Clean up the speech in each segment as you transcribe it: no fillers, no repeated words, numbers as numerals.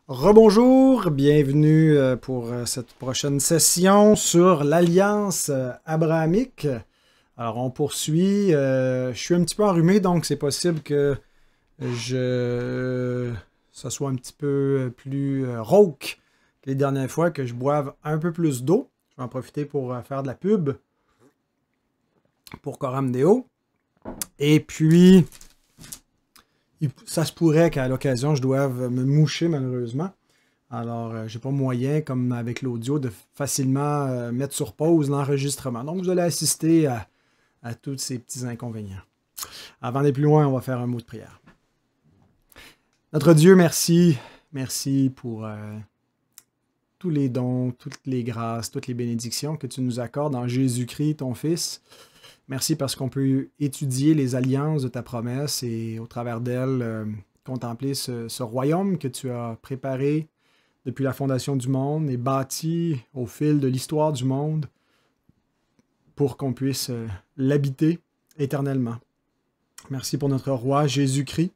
Rebonjour, bienvenue pour cette prochaine session sur l'Alliance abrahamique. Alors, on poursuit. Je suis un petit peu enrhumé, donc c'est possible que ça soit un petit peu plus rauque que les dernières fois, que je boive un peu plus d'eau. Je vais en profiter pour faire de la pub pour Coram Deo. Et puis, ça se pourrait qu'à l'occasion, je doive me moucher, malheureusement. Alors, j'ai pas moyen, comme avec l'audio, de facilement mettre sur pause l'enregistrement. Donc, vous allez assister à tous ces petits inconvénients. Avant d'aller plus loin, on va faire un mot de prière. Notre Dieu, merci. Merci pour tous les dons, toutes les grâces, toutes les bénédictions que tu nous accordes en Jésus-Christ, ton Fils. Merci parce qu'on peut étudier les alliances de ta promesse et au travers d'elles, contempler ce royaume que tu as préparé depuis la fondation du monde et bâti au fil de l'histoire du monde pour qu'on puisse l'habiter éternellement. Merci pour notre roi Jésus-Christ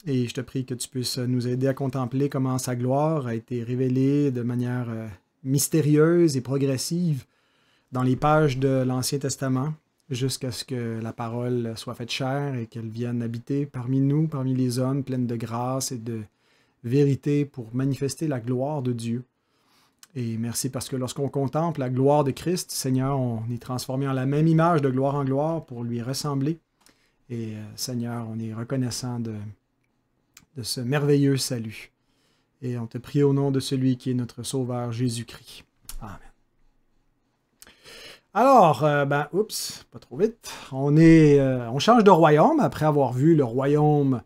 et je te prie que tu puisses nous aider à contempler comment sa gloire a été révélée de manière mystérieuse et progressive dans les pages de l'Ancien Testament, jusqu'à ce que la parole soit faite chair et qu'elle vienne habiter parmi nous, parmi les hommes, pleine de grâce et de vérité pour manifester la gloire de Dieu. Et merci parce que lorsqu'on contemple la gloire de Christ, Seigneur, on est transformé en la même image de gloire en gloire pour lui ressembler. Et Seigneur, on est reconnaissant de ce merveilleux salut. Et on te prie au nom de celui qui est notre Sauveur Jésus-Christ. Amen. Alors, pas trop vite. On change de royaume après avoir vu le royaume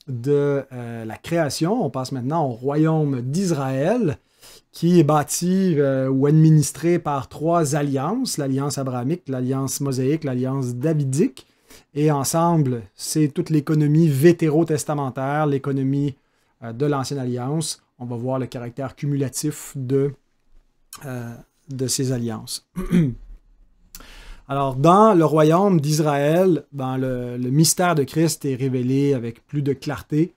de la création. On passe maintenant au royaume d'Israël, qui est bâti ou administré par trois alliances, l'alliance abrahamique, l'alliance mosaïque, l'alliance davidique. Et ensemble, c'est toute l'économie vétérotestamentaire, l'économie de l'ancienne alliance. On va voir le caractère cumulatif de ces alliances. Alors, dans le royaume d'Israël, le mystère de Christ est révélé avec plus de clarté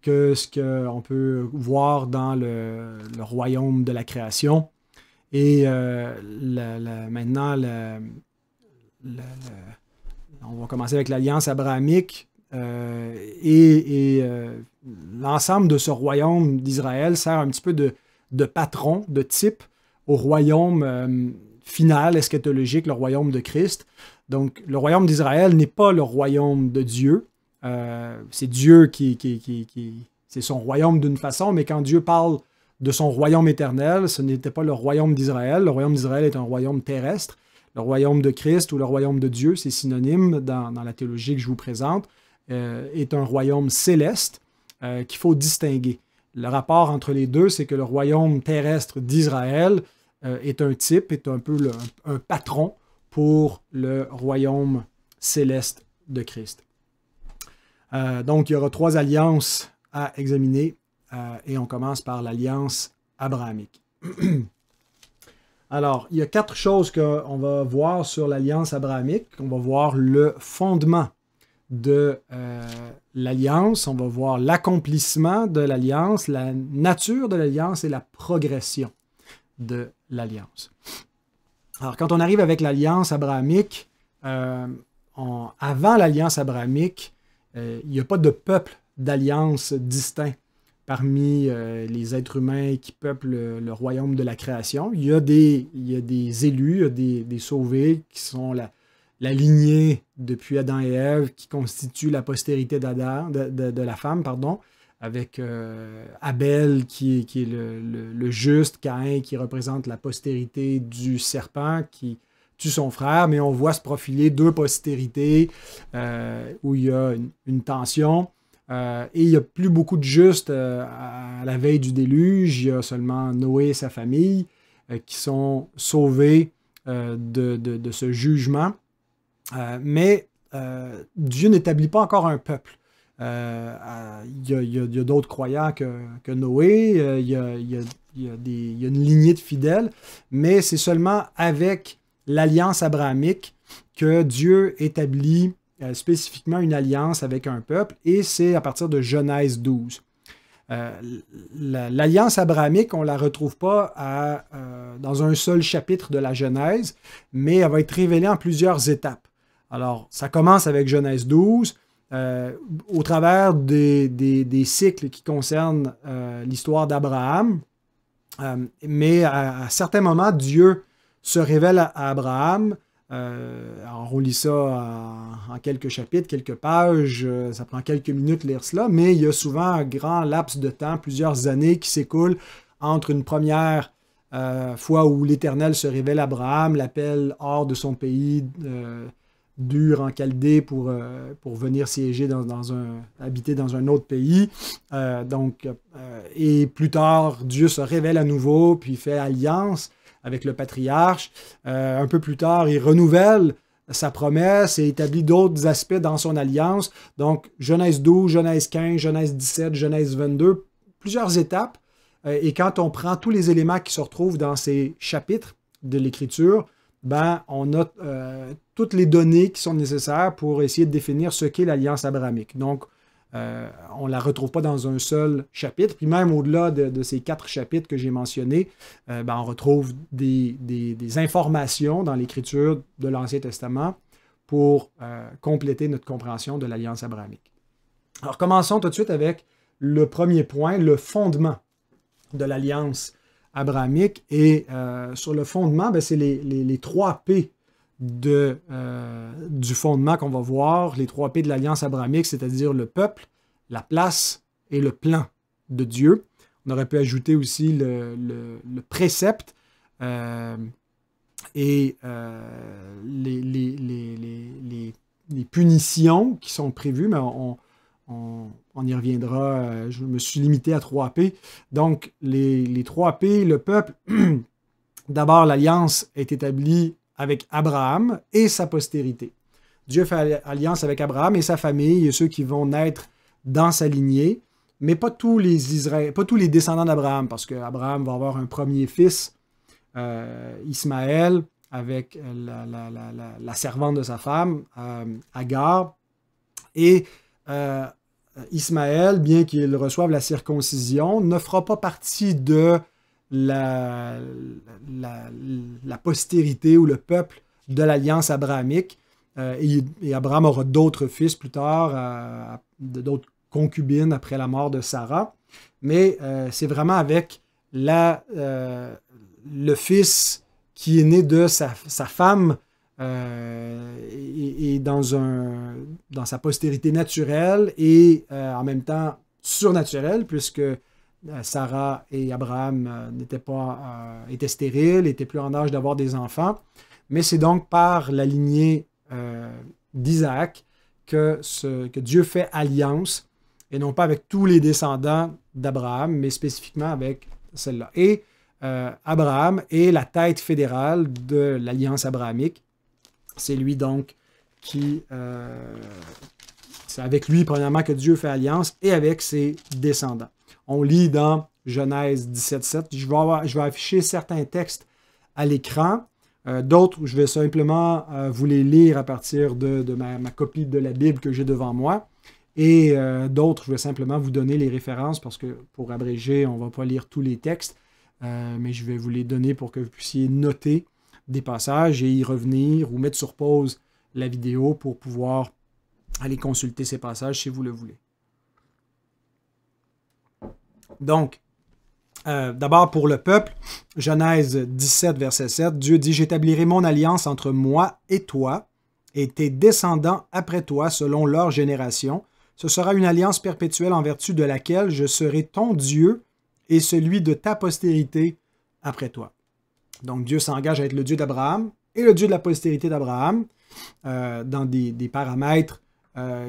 que ce qu'on peut voir dans le royaume de la création. Et maintenant, on va commencer avec l'alliance abrahamique et l'ensemble de ce royaume d'Israël sert un petit peu de patron, de type au royaume final, eschatologique, le royaume de Christ. Donc, le royaume d'Israël n'est pas le royaume de Dieu. C'est Dieu c'est son royaume d'une façon, mais quand Dieu parle de son royaume éternel, ce n'était pas le royaume d'Israël. Le royaume d'Israël est un royaume terrestre. Le royaume de Christ ou le royaume de Dieu, c'est synonyme dans la théologie que je vous présente, est un royaume céleste qu'il faut distinguer. Le rapport entre les deux, c'est que le royaume terrestre d'Israël est un type, est un peu un patron pour le royaume céleste de Christ. Donc, il y aura trois alliances à examiner et on commence par l'alliance abrahamique. Alors, il y a quatre choses qu'on va voir sur l'alliance abrahamique. On va voir le fondement de l'alliance, on va voir l'accomplissement de l'alliance, la nature de l'alliance et la progression de l'alliance. Alors, quand on arrive avec l'alliance abrahamique, avant l'alliance abrahamique, il n'y a pas de peuple d'alliance distinct parmi les êtres humains qui peuplent le royaume de la création. Il y a des élus, il y a des sauvés qui sont la lignée depuis Adam et Ève qui constitue la postérité d'Adam, de la femme, pardon, avec Abel qui est le juste, Caïn qui représente la postérité du serpent qui tue son frère, mais on voit se profiler deux postérités où il y a une tension. Et il n'y a plus beaucoup de justes à la veille du déluge. Il y a seulement Noé et sa famille qui sont sauvés de ce jugement. Mais Dieu n'établit pas encore un peuple. Il y a d'autres croyants que Noé, il y a une lignée de fidèles, mais c'est seulement avec l'alliance abrahamique que Dieu établit spécifiquement une alliance avec un peuple, et c'est à partir de Genèse 12. L'alliance abrahamique, on ne la retrouve pas dans un seul chapitre de la Genèse, mais elle va être révélée en plusieurs étapes. Alors, ça commence avec Genèse 12, au travers des cycles qui concernent l'histoire d'Abraham, mais à certains moments, Dieu se révèle à Abraham. Alors on lit ça en quelques chapitres, quelques pages, ça prend quelques minutes de lire cela, mais il y a souvent un grand laps de temps, plusieurs années qui s'écoulent entre une première fois où l'Éternel se révèle à Abraham, l'appelle hors de son pays, d'Ur en Chaldée pour venir siéger habiter dans un autre pays. Et plus tard, Dieu se révèle à nouveau, puis fait alliance avec le patriarche. Un peu plus tard, il renouvelle sa promesse et établit d'autres aspects dans son alliance. Donc, Genèse 12, Genèse 15, Genèse 17, Genèse 22, plusieurs étapes. Et quand on prend tous les éléments qui se retrouvent dans ces chapitres de l'Écriture, on a toutes les données qui sont nécessaires pour essayer de définir ce qu'est l'alliance abrahamique. Donc, on ne la retrouve pas dans un seul chapitre. Puis même au-delà de ces 4 chapitres que j'ai mentionnés, on retrouve des informations dans l'Écriture de l'Ancien Testament pour compléter notre compréhension de l'alliance abrahamique. Alors, commençons tout de suite avec le premier point, le fondement de l'alliance abrahamique. Et sur le fondement, c'est les 3 P du fondement qu'on va voir, les 3 P de l'alliance abrahamique, c'est-à-dire le peuple, la place et le plan de Dieu. On aurait pu ajouter aussi le précepte et les punitions qui sont prévues, mais on y reviendra. Je me suis limité à 3 P. Donc, les 3 P, le peuple, d'abord, l'alliance est établie avec Abraham et sa postérité. Dieu fait alliance avec Abraham et sa famille et ceux qui vont naître dans sa lignée, mais pas tous les descendants d'Abraham, parce qu'Abraham va avoir un premier fils, Ismaël, avec la servante de sa femme, Agar. Et Ismaël, bien qu'il reçoive la circoncision, ne fera pas partie de la postérité ou le peuple de l'alliance abrahamique. Et Abraham aura d'autres fils plus tard, d'autres concubines après la mort de Sarah. Mais c'est vraiment avec le fils qui est né de sa femme et dans sa postérité naturelle et en même temps surnaturelle, puisque Sarah et Abraham étaient stériles, n'étaient plus en âge d'avoir des enfants. Mais c'est donc par la lignée d'Isaac que Dieu fait alliance, et non pas avec tous les descendants d'Abraham, mais spécifiquement avec celle-là. Et Abraham est la tête fédérale de l'alliance abrahamique. C'est lui donc c'est avec lui, premièrement, que Dieu fait alliance et avec ses descendants. On lit dans Genèse 17.7. Je vais afficher certains textes à l'écran. D'autres, je vais simplement vous les lire à partir de ma copie de la Bible que j'ai devant moi. Et d'autres, je vais simplement vous donner les références parce que pour abréger, on ne va pas lire tous les textes. Mais je vais vous les donner pour que vous puissiez noter des passages et y revenir ou mettre sur pause la vidéo pour pouvoir aller consulter ces passages si vous le voulez. Donc, d'abord pour le peuple, Genèse 17, verset 7, Dieu dit « J'établirai mon alliance entre moi et toi, et tes descendants après toi, selon leur génération. Ce sera une alliance perpétuelle en vertu de laquelle je serai ton Dieu et celui de ta postérité après toi. » Donc Dieu s'engage à être le Dieu d'Abraham et le Dieu de la postérité d'Abraham dans des paramètres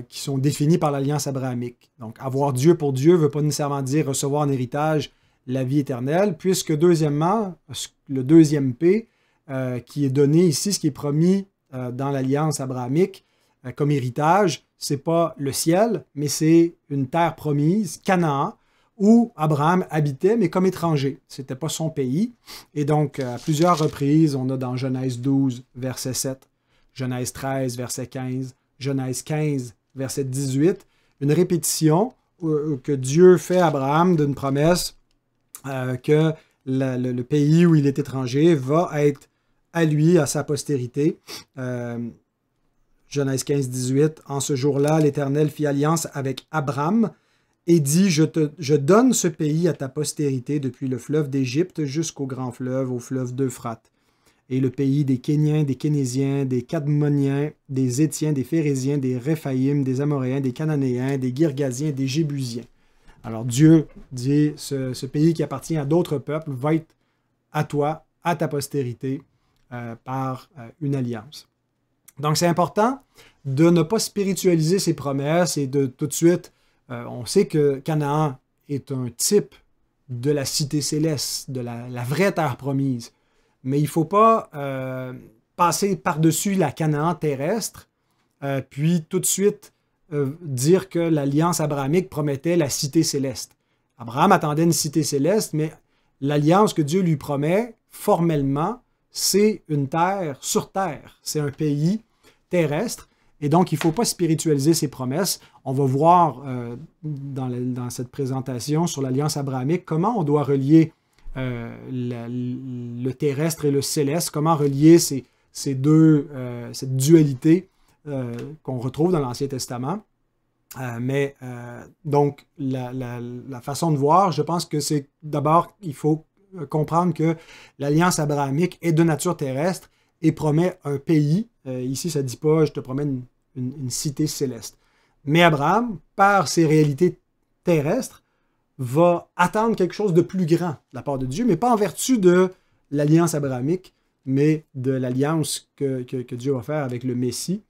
qui sont définis par l'alliance abrahamique. Donc, avoir Dieu pour Dieu ne veut pas nécessairement dire recevoir en héritage la vie éternelle, puisque deuxièmement, le deuxième P qui est donné ici, ce qui est promis dans l'alliance abrahamique comme héritage, ce n'est pas le ciel, mais c'est une terre promise, Canaan, où Abraham habitait, mais comme étranger. Ce n'était pas son pays. Et donc, à plusieurs reprises, on a dans Genèse 12, verset 7, Genèse 13, verset 15, Genèse 15, verset 18, une répétition que Dieu fait à Abraham d'une promesse que le pays où il est étranger va être à lui, à sa postérité. Genèse 15, 18. En ce jour-là, l'Éternel fit alliance avec Abram et dit, je donne ce pays à ta postérité depuis le fleuve d'Égypte jusqu'au grand fleuve, au fleuve d'Euphrate. Et le pays des Kéniens, des Kénésiens, des Cadmoniens, des Étiens, des Phérésiens, des Réphaïm, des Amoréens, des Cananéens, des Girgasiens, des Jébusiens. Alors Dieu dit, ce pays qui appartient à d'autres peuples va être à toi, à ta postérité, par une alliance. Donc c'est important de ne pas spiritualiser ses promesses et de tout de suite, on sait que Canaan est un type de la cité céleste, de la vraie terre promise. Mais il ne faut pas passer par-dessus la Canaan terrestre, puis tout de suite dire que l'alliance abrahamique promettait la cité céleste. Abraham attendait une cité céleste, mais l'alliance que Dieu lui promet, formellement, c'est une terre sur terre. C'est un pays terrestre. Et donc, il ne faut pas spiritualiser ses promesses. On va voir dans cette présentation sur l'alliance abrahamique comment on doit relier le terrestre et le céleste, comment relier cette dualité qu'on retrouve dans l'Ancien Testament. Donc, la façon de voir, je pense que c'est d'abord, il faut comprendre que l'alliance abrahamique est de nature terrestre et promet un pays. Ici, ça ne dit pas « je te promets une cité céleste ». Mais Abraham, par ses réalités terrestres, va attendre quelque chose de plus grand de la part de Dieu, mais pas en vertu de l'alliance abrahamique, mais de l'alliance que Dieu va faire avec le Messie,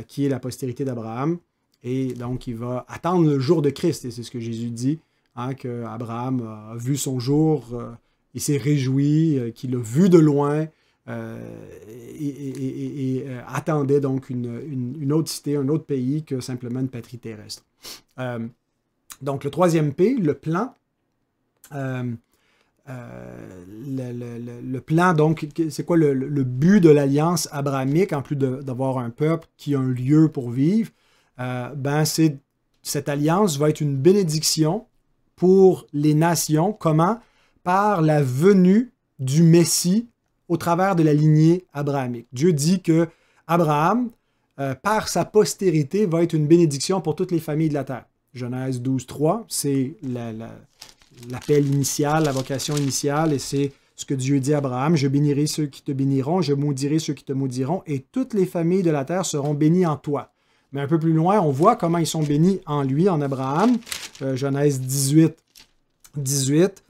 qui est la postérité d'Abraham. Et donc, il va attendre le jour de Christ, et c'est ce que Jésus dit, hein, qu'Abraham a vu son jour, il s'est réjoui, qu'il a vu de loin, et attendait donc une autre cité, un autre pays que simplement une patrie terrestre. Donc, le troisième P, le plan. Le plan, donc, c'est quoi le but de l'alliance abrahamique, en plus d'avoir un peuple qui a un lieu pour vivre? Cette alliance va être une bénédiction pour les nations. Comment? Par la venue du Messie au travers de la lignée abrahamique. Dieu dit que Abraham, par sa postérité, va être une bénédiction pour toutes les familles de la terre. Genèse 12, 3, c'est l'appel initial, la vocation initiale, et c'est ce que Dieu dit à Abraham, « Je bénirai ceux qui te béniront, je maudirai ceux qui te maudiront, et toutes les familles de la terre seront bénies en toi. » Mais un peu plus loin, on voit comment ils sont bénis en lui, en Abraham. Genèse 18, 18.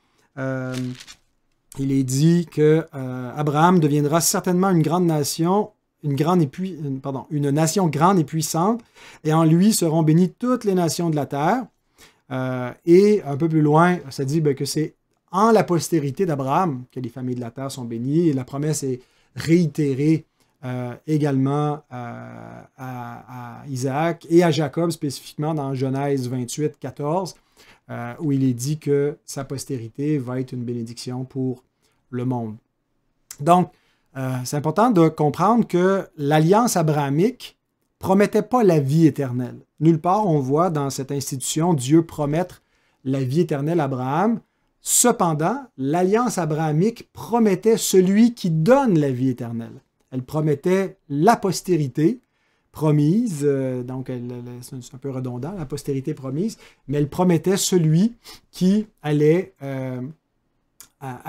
Il est dit que Abraham deviendra certainement une grande nation, une nation grande et puissante, et en lui seront bénies toutes les nations de la terre. Et un peu plus loin, ça dit que c'est en la postérité d'Abraham que les familles de la terre sont bénies, et la promesse est réitérée également à Isaac et à Jacob, spécifiquement dans Genèse 28, 14, où il est dit que sa postérité va être une bénédiction pour le monde. Donc, c'est important de comprendre que l'alliance abrahamique ne promettait pas la vie éternelle. Nulle part on voit dans cette institution Dieu promettre la vie éternelle à Abraham. Cependant, l'alliance abrahamique promettait celui qui donne la vie éternelle. Elle promettait la postérité promise, donc c'est un peu redondant, la postérité promise, mais elle promettait celui qui allait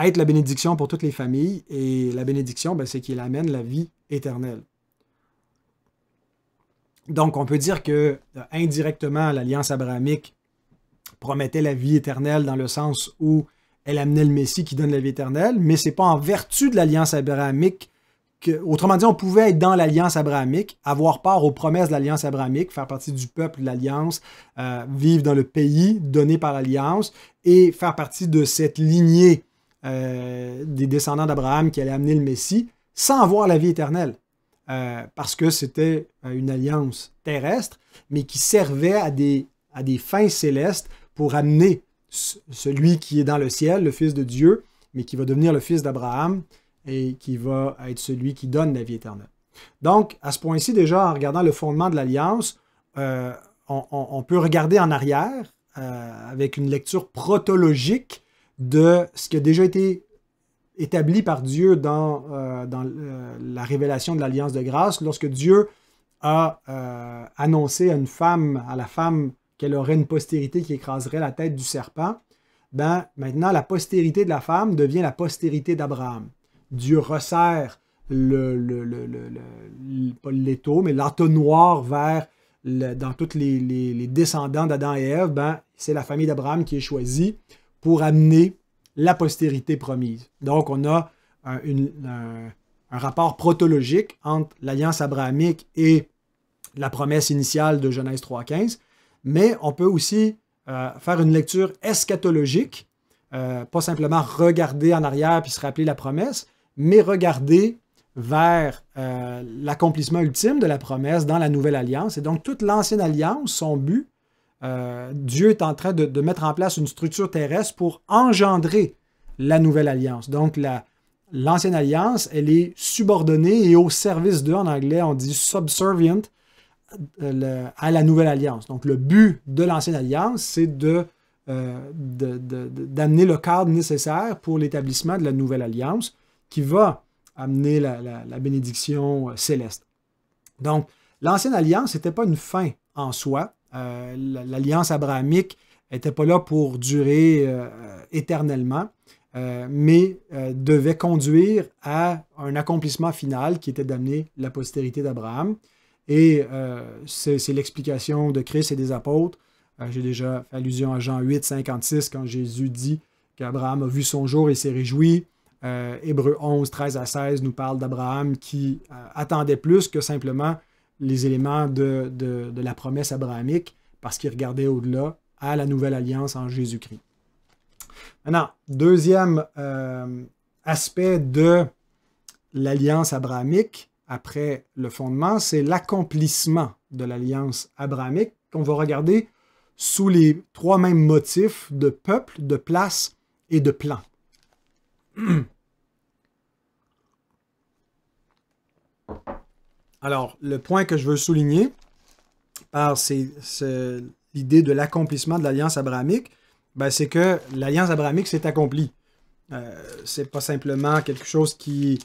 être la bénédiction pour toutes les familles, et la bénédiction, c'est qu'il amène la vie éternelle. Donc, on peut dire que, indirectement, l'alliance abrahamique promettait la vie éternelle dans le sens où elle amenait le Messie qui donne la vie éternelle, mais ce n'est pas en vertu de l'alliance abrahamique autrement dit, on pouvait être dans l'alliance abrahamique, avoir part aux promesses de l'alliance abrahamique, faire partie du peuple de l'alliance, vivre dans le pays donné par l'alliance et faire partie de cette lignée des descendants d'Abraham qui allait amener le Messie sans avoir la vie éternelle. Parce que c'était une alliance terrestre, mais qui servait à des fins célestes pour amener celui qui est dans le ciel, le Fils de Dieu, mais qui va devenir le Fils d'Abraham, et qui va être celui qui donne la vie éternelle. Donc, à ce point-ci, déjà, en regardant le fondement de l'alliance, on peut regarder en arrière avec une lecture protologique de ce qui a déjà été établi par Dieu dans la révélation de l'Alliance de grâce, lorsque Dieu a annoncé à la femme qu'elle aurait une postérité qui écraserait la tête du serpent, ben, maintenant la postérité de la femme devient la postérité d'Abraham. Dieu resserre pas l'étau, mais l'entonnoir dans tous les descendants d'Adam et Ève, ben, c'est la famille d'Abraham qui est choisie pour amener la postérité promise. Donc, on a un rapport protologique entre l'alliance abrahamique et la promesse initiale de Genèse 3.15, mais on peut aussi faire une lecture eschatologique, pas simplement regarder en arrière puis se rappeler la promesse, mais regarder vers l'accomplissement ultime de la promesse dans la nouvelle alliance. Et donc, toute l'ancienne alliance, son but, Dieu est en train de mettre en place une structure terrestre pour engendrer la nouvelle alliance. Donc, l'ancienne alliance, elle est subordonnée et au service d'eux. En anglais, on dit subservient à la nouvelle alliance. Donc, le but de l'ancienne alliance, c'est d'amener le cadre nécessaire pour l'établissement de la nouvelle alliance qui va amener la bénédiction céleste. Donc, l'ancienne alliance n'était pas une fin en soi. L'alliance abrahamique n'était pas là pour durer éternellement, mais devait conduire à un accomplissement final qui était d'amener la postérité d'Abraham. Et c'est l'explication de Christ et des apôtres. J'ai déjà fait allusion à Jean 8, 56, quand Jésus dit qu'Abraham a vu son jour et s'est réjoui. Hébreux 11, 13 à 16 nous parle d'Abraham qui attendait plus que simplement les éléments de la promesse abrahamique parce qu'il regardait au-delà à la nouvelle alliance en Jésus-Christ. Maintenant, deuxième aspect de l'alliance abrahamique après le fondement, c'est l'accomplissement de l'alliance abrahamique qu'on va regarder sous les trois mêmes motifs de peuple, de place et de plan. Alors, le point que je veux souligner par l'idée de l'accomplissement de l'alliance abrahamique, ben, c'est que l'alliance abrahamique s'est accomplie. C'est pas simplement quelque chose qui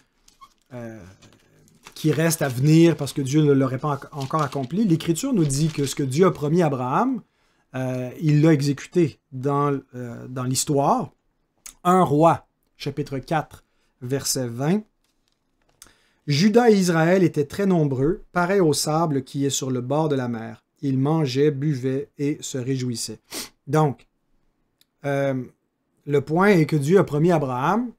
reste à venir parce que Dieu ne l'aurait pas encore accompli. L'Écriture nous dit que ce que Dieu a promis à Abraham, il l'a exécuté dans l'histoire. 1 Roi, chapitre 4, verset 20. Juda et Israël étaient très nombreux, pareils au sable qui est sur le bord de la mer. Ils mangeaient, buvaient et se réjouissaient. Donc, le point est que Dieu a promis à Abraham,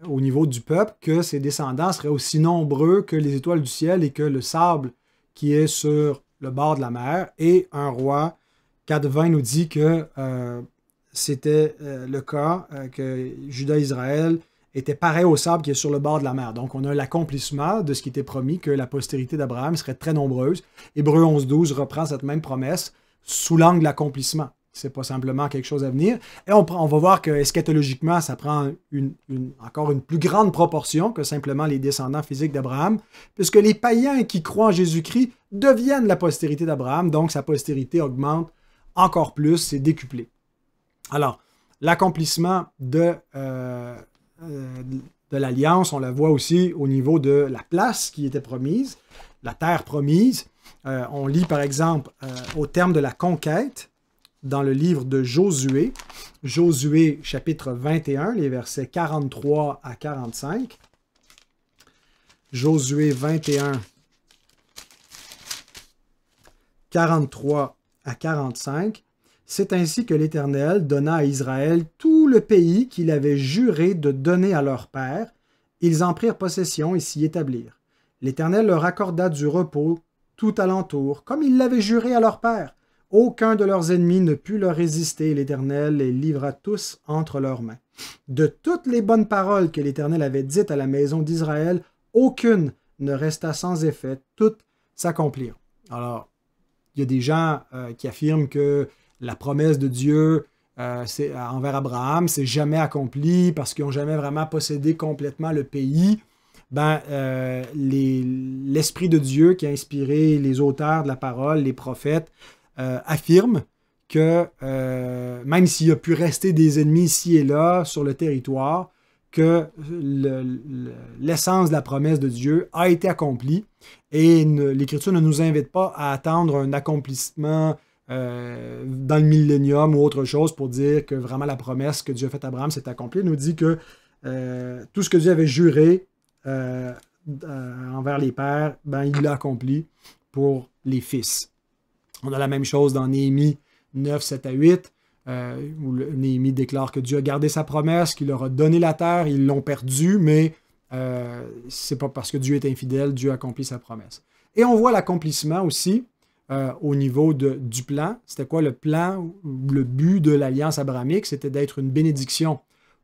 au niveau du peuple, que ses descendants seraient aussi nombreux que les étoiles du ciel et que le sable qui est sur le bord de la mer. Et 1 Roi 4.20 nous dit que c'était le cas, que Juda et Israël étaient pareils au sable qui est sur le bord de la mer. Donc, on a l'accomplissement de ce qui était promis, que la postérité d'Abraham serait très nombreuse. Hébreux 11.12 reprend cette même promesse sous l'angle de l'accomplissement. C'est pas simplement quelque chose à venir. Et on va voir que eschatologiquement, ça prend encore une plus grande proportion que simplement les descendants physiques d'Abraham, puisque les païens qui croient en Jésus-Christ deviennent la postérité d'Abraham, donc sa postérité augmente encore plus, c'est décuplé. Alors, l'accomplissement de l'alliance, on la voit aussi au niveau de la place qui était promise, la terre promise. On lit par exemple au terme de la conquête, dans le livre de Josué, Josué chapitre 21, les versets 43 à 45. Josué 21, 43 à 45. C'est ainsi que l'Éternel donna à Israël tout le pays qu'il avait juré de donner à leur père. Ils en prirent possession et s'y établirent. L'Éternel leur accorda du repos tout alentour, comme il l'avait juré à leur père. Aucun de leurs ennemis ne put leur résister, et l'Éternel les livra tous entre leurs mains. De toutes les bonnes paroles que l'Éternel avait dites à la maison d'Israël, aucune ne resta sans effet, toutes s'accomplirent. Alors, il y a des gens qui affirment que la promesse de Dieu envers Abraham, c'est jamais accompli parce qu'ils n'ont jamais vraiment possédé complètement le pays. L'Esprit de Dieu qui a inspiré les auteurs de la parole, les prophètes, affirme que même s'il a pu rester des ennemis ici et là sur le territoire, que l'essence de la promesse de Dieu a été accomplie et l'Écriture ne nous invite pas à attendre un accomplissement dans le millénium ou autre chose pour dire que vraiment la promesse que Dieu a faite à Abraham s'est accomplie. Il nous dit que tout ce que Dieu avait juré envers les pères, ben, il l'a accompli pour les fils. On a la même chose dans Néhémie 9, 7 à 8, où Néhémie déclare que Dieu a gardé sa promesse, qu'il leur a donné la terre, ils l'ont perdue, mais c'est pas parce que Dieu est infidèle, Dieu a accompli sa promesse. Et on voit l'accomplissement aussi au niveau du plan. C'était quoi le plan, le but de l'alliance abrahamique? C'était d'être une bénédiction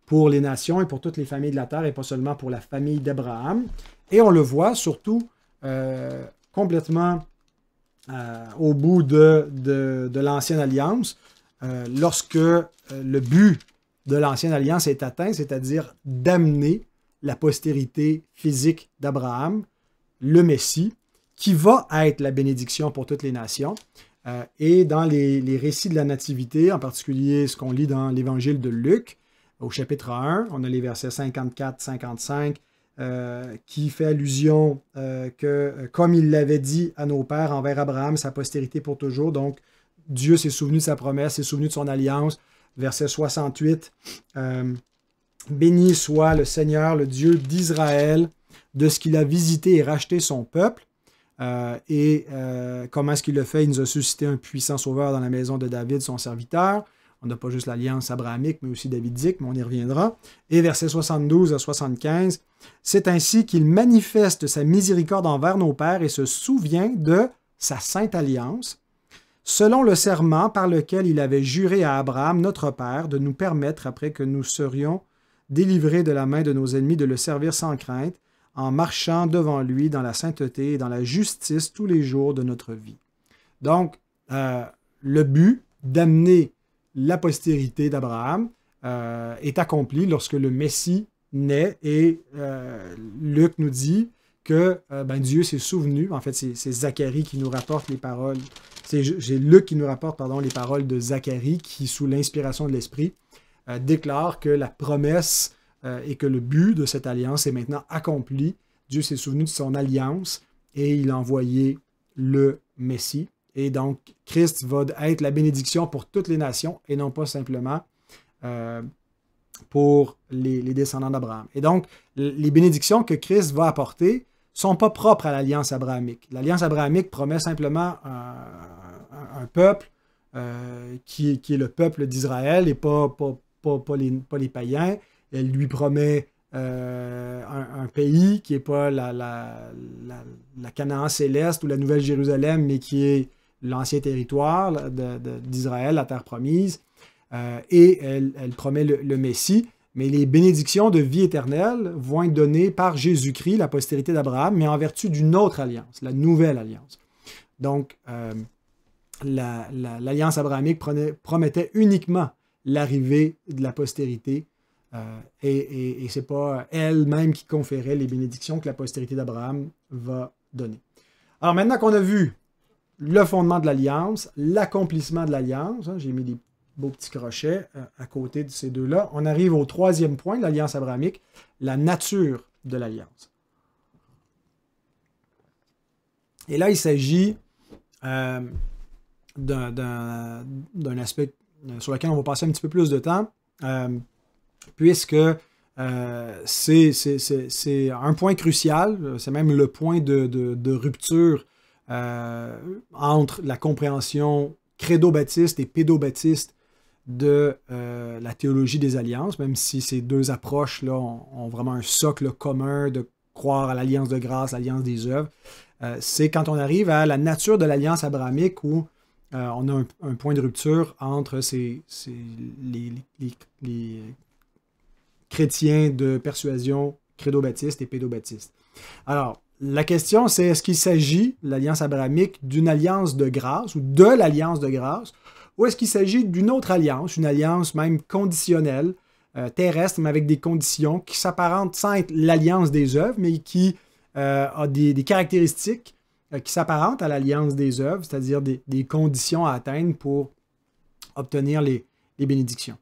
pour les nations et pour toutes les familles de la terre, et pas seulement pour la famille d'Abraham. Et on le voit surtout complètement au bout de l'ancienne alliance, lorsque le but de l'ancienne alliance est atteint, c'est-à-dire d'amener la postérité physique d'Abraham, le Messie, qui va être la bénédiction pour toutes les nations. Et dans les récits de la Nativité, en particulier ce qu'on lit dans l'Évangile de Luc, au chapitre 1, on a les versets 54-55, qui fait allusion que, comme il l'avait dit à nos pères envers Abraham, sa postérité pour toujours, donc Dieu s'est souvenu de sa promesse, s'est souvenu de son alliance. Verset 68, béni soit le Seigneur, le Dieu d'Israël, de ce qu'il a visité et racheté son peuple. Comment est-ce qu'il le fait? Il nous a suscité un puissant sauveur dans la maison de David, son serviteur. On n'a pas juste l'alliance abrahamique, mais aussi davidique, mais on y reviendra. Et versets 72 à 75, c'est ainsi qu'il manifeste sa miséricorde envers nos pères et se souvient de sa sainte alliance, selon le serment par lequel il avait juré à Abraham, notre père, de nous permettre, après que nous serions délivrés de la main de nos ennemis, de le servir sans crainte, en marchant devant lui dans la sainteté et dans la justice tous les jours de notre vie. Donc, le but d'amener la postérité d'Abraham est accompli lorsque le Messie naît, et Luc nous dit que Dieu s'est souvenu, en fait c'est Zacharie qui nous rapporte les paroles, c'est Luc qui nous rapporte les paroles de Zacharie qui, sous l'inspiration de l'Esprit, déclare que la promesse et que le but de cette alliance est maintenant accompli. Dieu s'est souvenu de son alliance et il a envoyé le Messie. Et donc, Christ va être la bénédiction pour toutes les nations et non pas simplement pour les descendants d'Abraham. Et donc, les bénédictions que Christ va apporter ne sont pas propres à l'alliance abrahamique. L'alliance abrahamique promet simplement un peuple qui est le peuple d'Israël et pas les païens. Elle lui promet un pays qui n'est pas la Canaan céleste ou la Nouvelle Jérusalem, mais qui est l'ancien territoire d'Israël, la terre promise. Et elle promet le Messie. Mais les bénédictions de vie éternelle vont être données par Jésus-Christ, la postérité d'Abraham, mais en vertu d'une autre alliance, la nouvelle alliance. Donc, l'alliance abrahamique promettait uniquement l'arrivée de la postérité, et ce n'est pas elle-même qui conférait les bénédictions que la postérité d'Abraham va donner. Alors maintenant qu'on a vu le fondement de l'alliance, l'accomplissement de l'alliance, j'ai mis des beaux petits crochets à côté de ces deux-là, on arrive au troisième point de l'alliance abrahamique, la nature de l'alliance. Et là, il s'agit d'un aspect sur lequel on va passer un petit peu plus de temps, puisque c'est un point crucial, c'est même le point de rupture entre la compréhension credo-baptiste et pédo-baptiste de la théologie des alliances, même si ces deux approches-là ont vraiment un socle commun de croire à l'alliance de grâce, l'alliance des œuvres. C'est quand on arrive à la nature de l'alliance abrahamique où on a un point de rupture entre les chrétiens de persuasion credo-baptiste et pédo-baptiste. Alors, la question, c'est est-ce qu'il s'agit, l'alliance abrahamique, d'une alliance de grâce ou de l'alliance de grâce, ou est-ce qu'il s'agit d'une autre alliance, une alliance même conditionnelle, terrestre, mais avec des conditions qui s'apparentent sans être l'alliance des œuvres, mais qui a des caractéristiques qui s'apparentent à l'alliance des œuvres, c'est-à-dire des conditions à atteindre pour obtenir les bénédictions.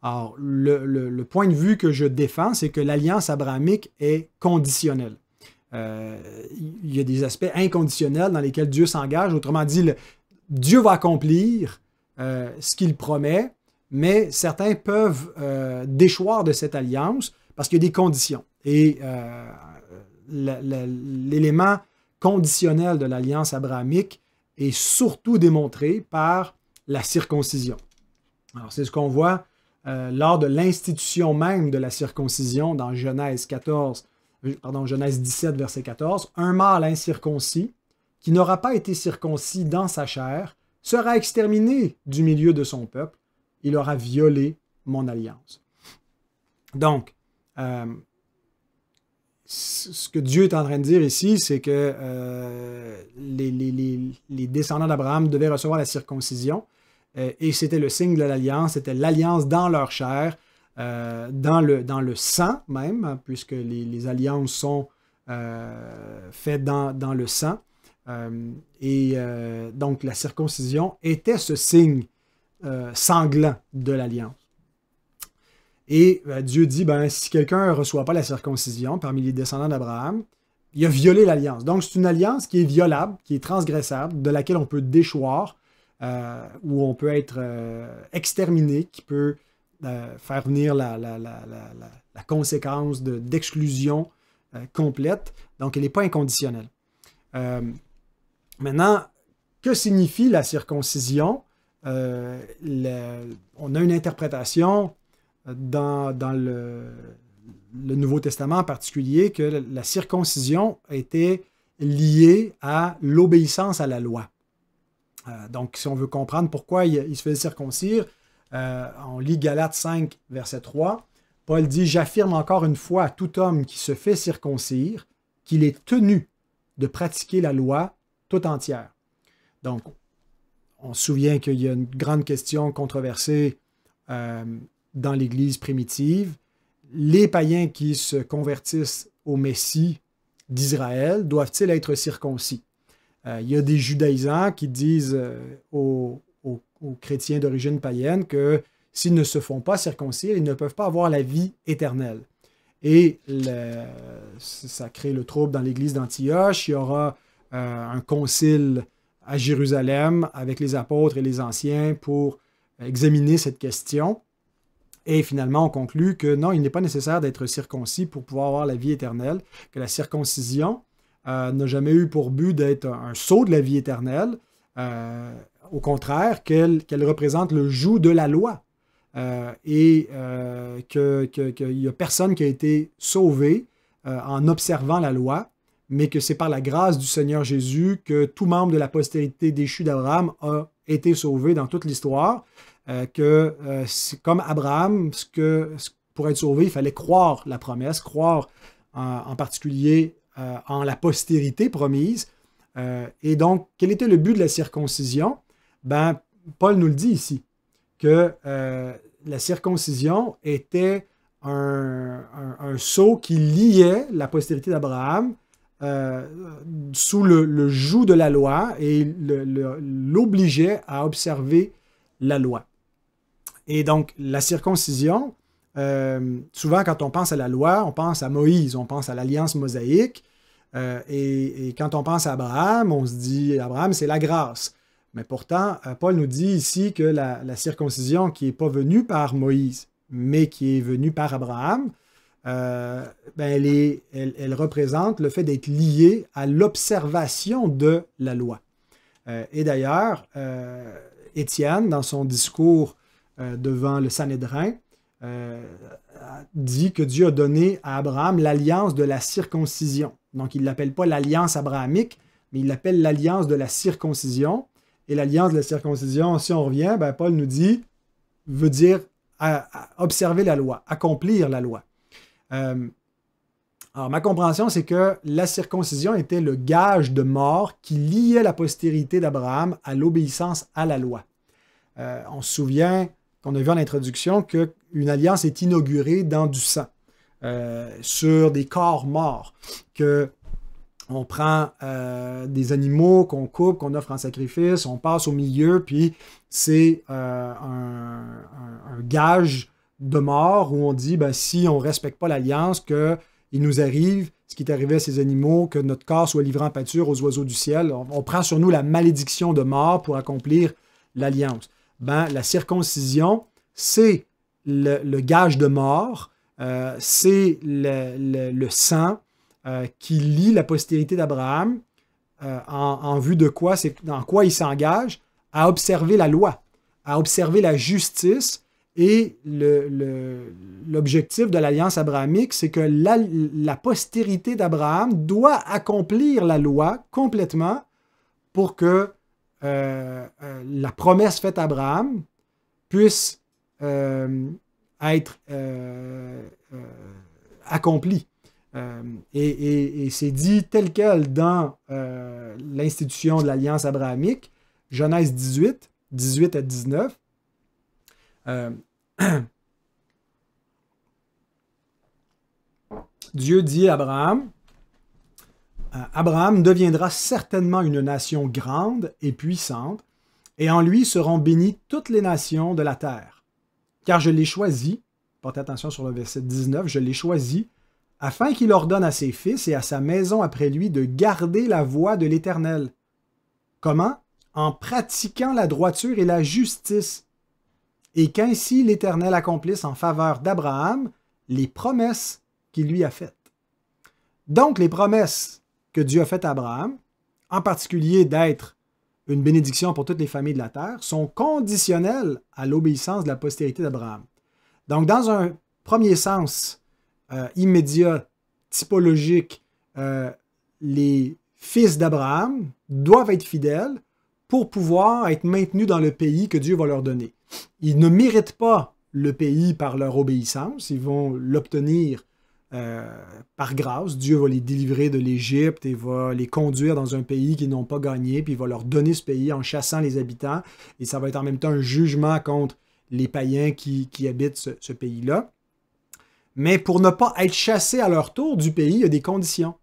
Alors, le point de vue que je défends, c'est que l'alliance abrahamique est conditionnelle. Il y a des aspects inconditionnels dans lesquels Dieu s'engage. Autrement dit, Dieu va accomplir ce qu'il promet, mais certains peuvent déchoir de cette alliance parce qu'il y a des conditions. Et l'élément conditionnel de l'alliance abrahamique est surtout démontré par la circoncision. Alors, c'est ce qu'on voit lors de l'institution même de la circoncision dans Genèse 17, verset 14. Un mâle incirconcis qui n'aura pas été circoncis dans sa chair sera exterminé du milieu de son peuple. Il aura violé mon alliance. Donc, ce que Dieu est en train de dire ici, c'est que les descendants d'Abraham devaient recevoir la circoncision et c'était le signe de l'alliance, c'était l'alliance dans leur chair, dans le sang même, puisque les alliances sont faites dans le sang. Donc la circoncision était ce signe sanglant de l'alliance. Et Dieu dit, si quelqu'un ne reçoit pas la circoncision parmi les descendants d'Abraham, il a violé l'alliance. Donc, c'est une alliance qui est violable, qui est transgressable, de laquelle on peut déchoir, où on peut être exterminé, qui peut faire venir la conséquence d'exclusion complète. Donc, elle n'est pas inconditionnelle. Maintenant, que signifie la circoncision? On a une interprétation dans le Nouveau Testament en particulier, que la circoncision était liée à l'obéissance à la loi. Donc, si on veut comprendre pourquoi il se faisait circoncire, on lit Galates 5, verset 3. Paul dit « J'affirme encore une fois à tout homme qui se fait circoncire qu'il est tenu de pratiquer la loi tout entière. » Donc, on se souvient qu'il y a une grande question controversée dans l'Église primitive. Les païens qui se convertissent au Messie d'Israël doivent-ils être circoncis? Il y a des judaïsants qui disent aux chrétiens d'origine païenne que s'ils ne se font pas circoncire, ils ne peuvent pas avoir la vie éternelle. Et ça crée le trouble dans l'Église d'Antioche. Il y aura un concile à Jérusalem avec les apôtres et les anciens pour examiner cette question. Et finalement, on conclut que non, il n'est pas nécessaire d'être circoncis pour pouvoir avoir la vie éternelle, que la circoncision n'a jamais eu pour but d'être un sceau de la vie éternelle. Au contraire, qu'elle représente le joug de la loi. Qu'il n'y a personne qui a été sauvé en observant la loi, mais que c'est par la grâce du Seigneur Jésus que tout membre de la postérité déchue d'Abraham a été sauvé dans toute l'histoire. Comme Abraham, pour être sauvé, il fallait croire la promesse, croire en particulier en la postérité promise. Et donc, quel était le but de la circoncision? Paul nous le dit ici, que la circoncision était un sceau qui liait la postérité d'Abraham sous le joug de la loi et l'obligeait à observer la loi. Et donc, la circoncision, souvent quand on pense à la loi, on pense à Moïse, on pense à l'alliance mosaïque, et quand on pense à Abraham, on se dit, Abraham, c'est la grâce. Mais pourtant, Paul nous dit ici que la circoncision qui n'est pas venue par Moïse, mais qui est venue par Abraham, elle représente le fait d'être lié à l'observation de la loi. Et d'ailleurs, Étienne, dans son discours devant le Sanhédrin, dit que Dieu a donné à Abraham l'alliance de la circoncision. Donc, il ne l'appelle pas l'alliance abrahamique, mais il l'appelle l'alliance de la circoncision. Et l'alliance de la circoncision, si on revient, Paul nous dit, veut dire observer la loi, accomplir la loi. Alors, ma compréhension, c'est que la circoncision était le gage de mort qui liait la postérité d'Abraham à l'obéissance à la loi. On se souvient qu'on a vu en introduction qu'une alliance est inaugurée dans du sang, sur des corps morts, que On prend des animaux qu'on coupe, qu'on offre en sacrifice, on passe au milieu, puis c'est un gage de mort où on dit, ben, si on ne respecte pas l'alliance, qu'il nous arrive ce qui est arrivé à ces animaux, que notre corps soit livré en pâture aux oiseaux du ciel. On prend sur nous la malédiction de mort pour accomplir l'alliance. Ben, la circoncision, c'est le gage de mort, c'est le sang qui lie la postérité d'Abraham en vue de quoi, dans quoi il s'engage à observer la loi, à observer la justice. Et l'objectif de l'alliance abrahamique, c'est que la postérité d'Abraham doit accomplir la loi complètement pour que la promesse faite à Abraham puisse être accomplie. Et c'est dit tel quel dans l'institution de l'Alliance abrahamique, Genèse 18, 18 à 19. Dieu dit à Abraham, Abraham deviendra certainement une nation grande et puissante, et en lui seront bénies toutes les nations de la terre. Car je l'ai choisi, portez attention sur le verset 19, je l'ai choisi, afin qu'il ordonne à ses fils et à sa maison après lui de garder la voie de l'Éternel. Comment? En pratiquant la droiture et la justice, et qu'ainsi l'Éternel accomplisse en faveur d'Abraham les promesses qu'il lui a faites. Donc, les promesses que Dieu a faites à Abraham, en particulier d'être une bénédiction pour toutes les familles de la terre, sont conditionnelles à l'obéissance de la postérité d'Abraham. Donc, dans un premier sens immédiat, typologique, les fils d'Abraham doivent être fidèles pour pouvoir être maintenus dans le pays que Dieu va leur donner. Ils ne méritent pas le pays par leur obéissance, ils vont l'obtenir par grâce. Dieu va les délivrer de l'Égypte et va les conduire dans un pays qu'ils n'ont pas gagné, puis il va leur donner ce pays en chassant les habitants, et ça va être en même temps un jugement contre les païens qui habitent ce pays-là. Mais pour ne pas être chassés à leur tour du pays, il y a des conditions.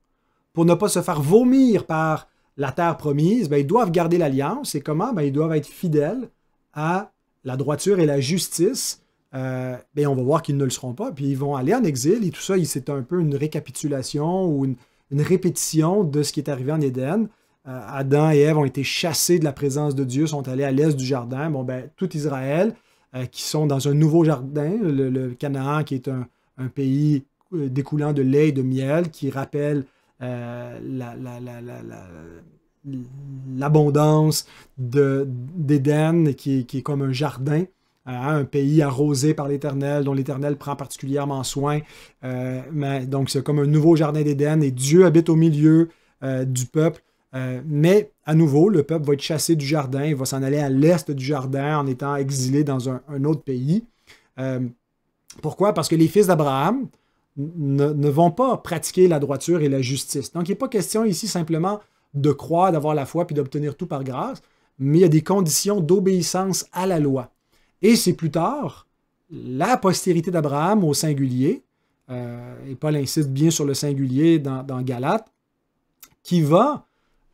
Pour ne pas se faire vomir par la terre promise, ben, ils doivent garder l'alliance. Et comment? Ben, ils doivent être fidèles à la droiture et la justice. Ben, on va voir qu'ils ne le seront pas, puis ils vont aller en exil. Et tout ça, c'est un peu une récapitulation ou une répétition de ce qui est arrivé en Éden. Adam et Ève ont été chassés de la présence de Dieu, sont allés à l'est du jardin. Bon, ben, tout Israël, qui sont dans un nouveau jardin, le Canaan, qui est un pays découlant de lait et de miel, qui rappelle l'abondance d'Éden, qui est comme un jardin, un pays arrosé par l'Éternel, dont l'Éternel prend particulièrement soin. Donc, c'est comme un nouveau jardin d'Éden, et Dieu habite au milieu du peuple. Mais, à nouveau, le peuple va être chassé du jardin, il va s'en aller à l'est du jardin en étant exilé dans un autre pays. Pourquoi? Parce que les fils d'Abraham ne vont pas pratiquer la droiture et la justice. Donc, il n'est pas question ici simplement de croire, d'avoir la foi, puis d'obtenir tout par grâce, mais il y a des conditions d'obéissance à la loi. Et c'est plus tard, la postérité d'Abraham au singulier, et Paul insiste bien sur le singulier dans Galates, qui va